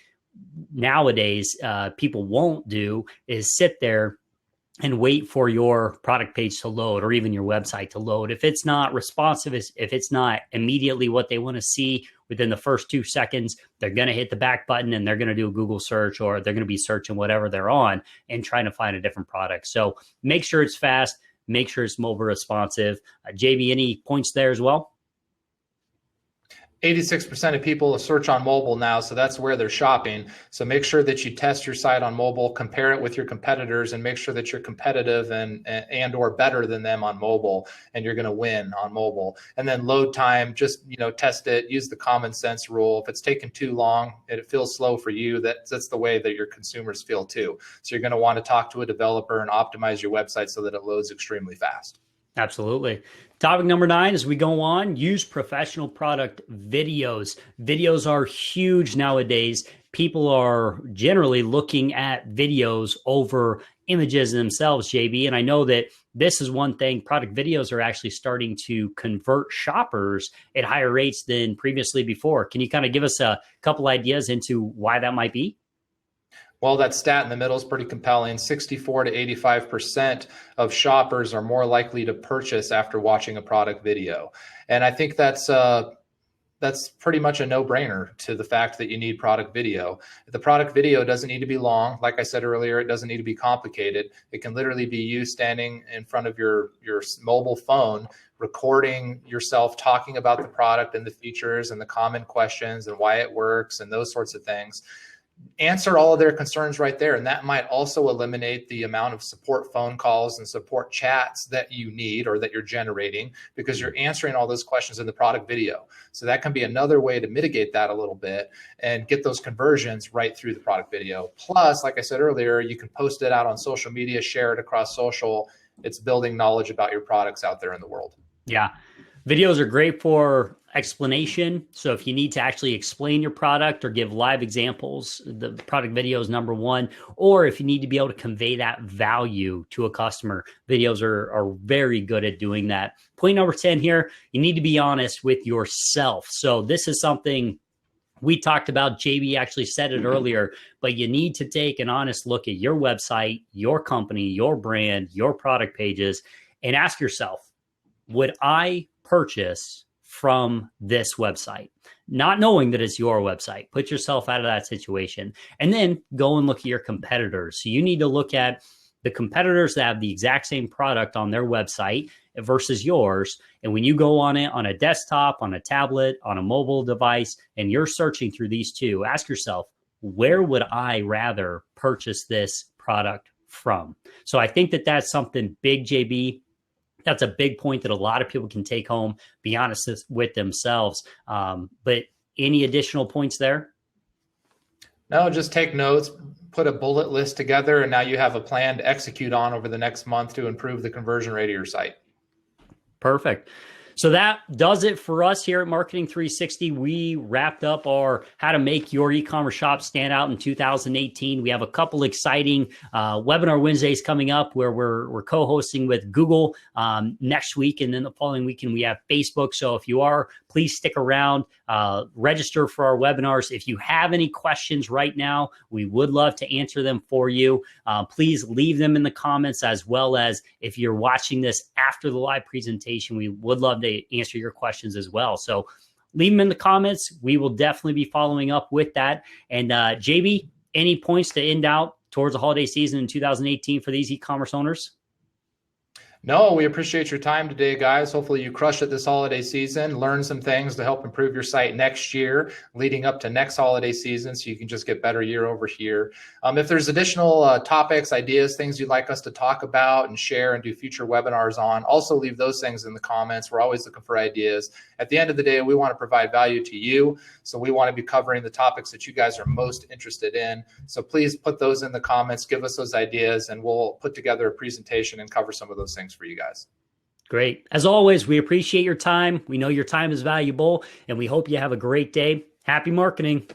nowadays people won't do is sit there and wait for your product page to load or even your website to load. If it's not responsive, if it's not immediately what they want to see within the first 2 seconds, they're going to hit the back button and they're going to do a Google search, or they're going to be searching whatever they're on and trying to find a different product. So make sure it's fast, make sure it's mobile responsive. JB, any points there as well? 86% of people search on mobile now, so that's where they're shopping. So make sure that you test your site on mobile, compare it with your competitors, and make sure that you're competitive and or better than them on mobile, and you're going to win on mobile. And then load time, just test it, use the common sense rule. If it's taking too long and it feels slow for you, that's the way that your consumers feel too. So you're going to want to talk to a developer and optimize your website so that it loads extremely fast. Absolutely. Topic number 9, as we go on, use professional product videos. Videos are huge nowadays. People are generally looking at videos over images themselves, JB. And I know that this is one thing. Product videos are actually starting to convert shoppers at higher rates than previously before. Can you kind of give us a couple ideas into why that might be? Well, that stat in the middle is pretty compelling. 64 to 85% of shoppers are more likely to purchase after watching a product video. And I think that's pretty much a no-brainer to the fact that you need product video. The product video doesn't need to be long. Like I said earlier, it doesn't need to be complicated. It can literally be you standing in front of your mobile phone, recording yourself talking about the product and the features and the common questions and why it works and those sorts of things. Answer all of their concerns right there. And that might also eliminate the amount of support phone calls and support chats that you need or that you're generating, because you're answering all those questions in the product video. So that can be another way to mitigate that a little bit and get those conversions right through the product video. Plus, like I said earlier, you can post it out on social media, share it across social. It's building knowledge about your products out there in the world. Yeah. Videos are great for explanation. So if you need to actually explain your product or give live examples, the product video is number 1. Or if you need to be able to convey that value to a customer, videos are very good at doing that. Point number 10 here, you need to be honest with yourself. So this is something we talked about. JB actually said it earlier, but you need to take an honest look at your website, your company, your brand, your product pages, and ask yourself, would I purchase from this website? not knowing that it's your website. Put yourself out of that situation, and then go and look at your competitors. So you need to look at the competitors that have the exact same product on their website versus yours. And when you go on it on a desktop, on a tablet, on a mobile device, and you're searching through these two, ask yourself, where would I rather purchase this product from? So I think that that's something big, JB. That's a big point that a lot of people can take home, be honest with themselves. But any additional points there? No, just take notes, put a bullet list together, and now you have a plan to execute on over the next month to improve the conversion rate of your site. Perfect. So that does it for us here at Marketing 360. We wrapped up our how to make your e-commerce shop stand out in 2018. We have a couple exciting webinar Wednesdays coming up where we're co-hosting with Google next week. And then the following weekend, we have Facebook. So if you are, please stick around, register for our webinars. If you have any questions right now, we would love to answer them for you. Please leave them in the comments, as well as if you're watching this after the live presentation, we would love to answer your questions as well. So leave them in the comments. We will definitely be following up with that. And JB, any points to end out towards the holiday season in 2018 for these e-commerce owners? No, we appreciate your time today, guys. Hopefully you crush it this holiday season, learn some things to help improve your site next year, leading up to next holiday season, so you can just get better year over year. If there's additional topics, ideas, things you'd like us to talk about and share and do future webinars on, also leave those things in the comments. We're always looking for ideas. At the end of the day, we want to provide value to you, so we want to be covering the topics that you guys are most interested in. So please put those in the comments, give us those ideas, and we'll put together a presentation and cover some of those things for you guys. Great. As always, we appreciate your time. We know your time is valuable, and we hope you have a great day. Happy marketing.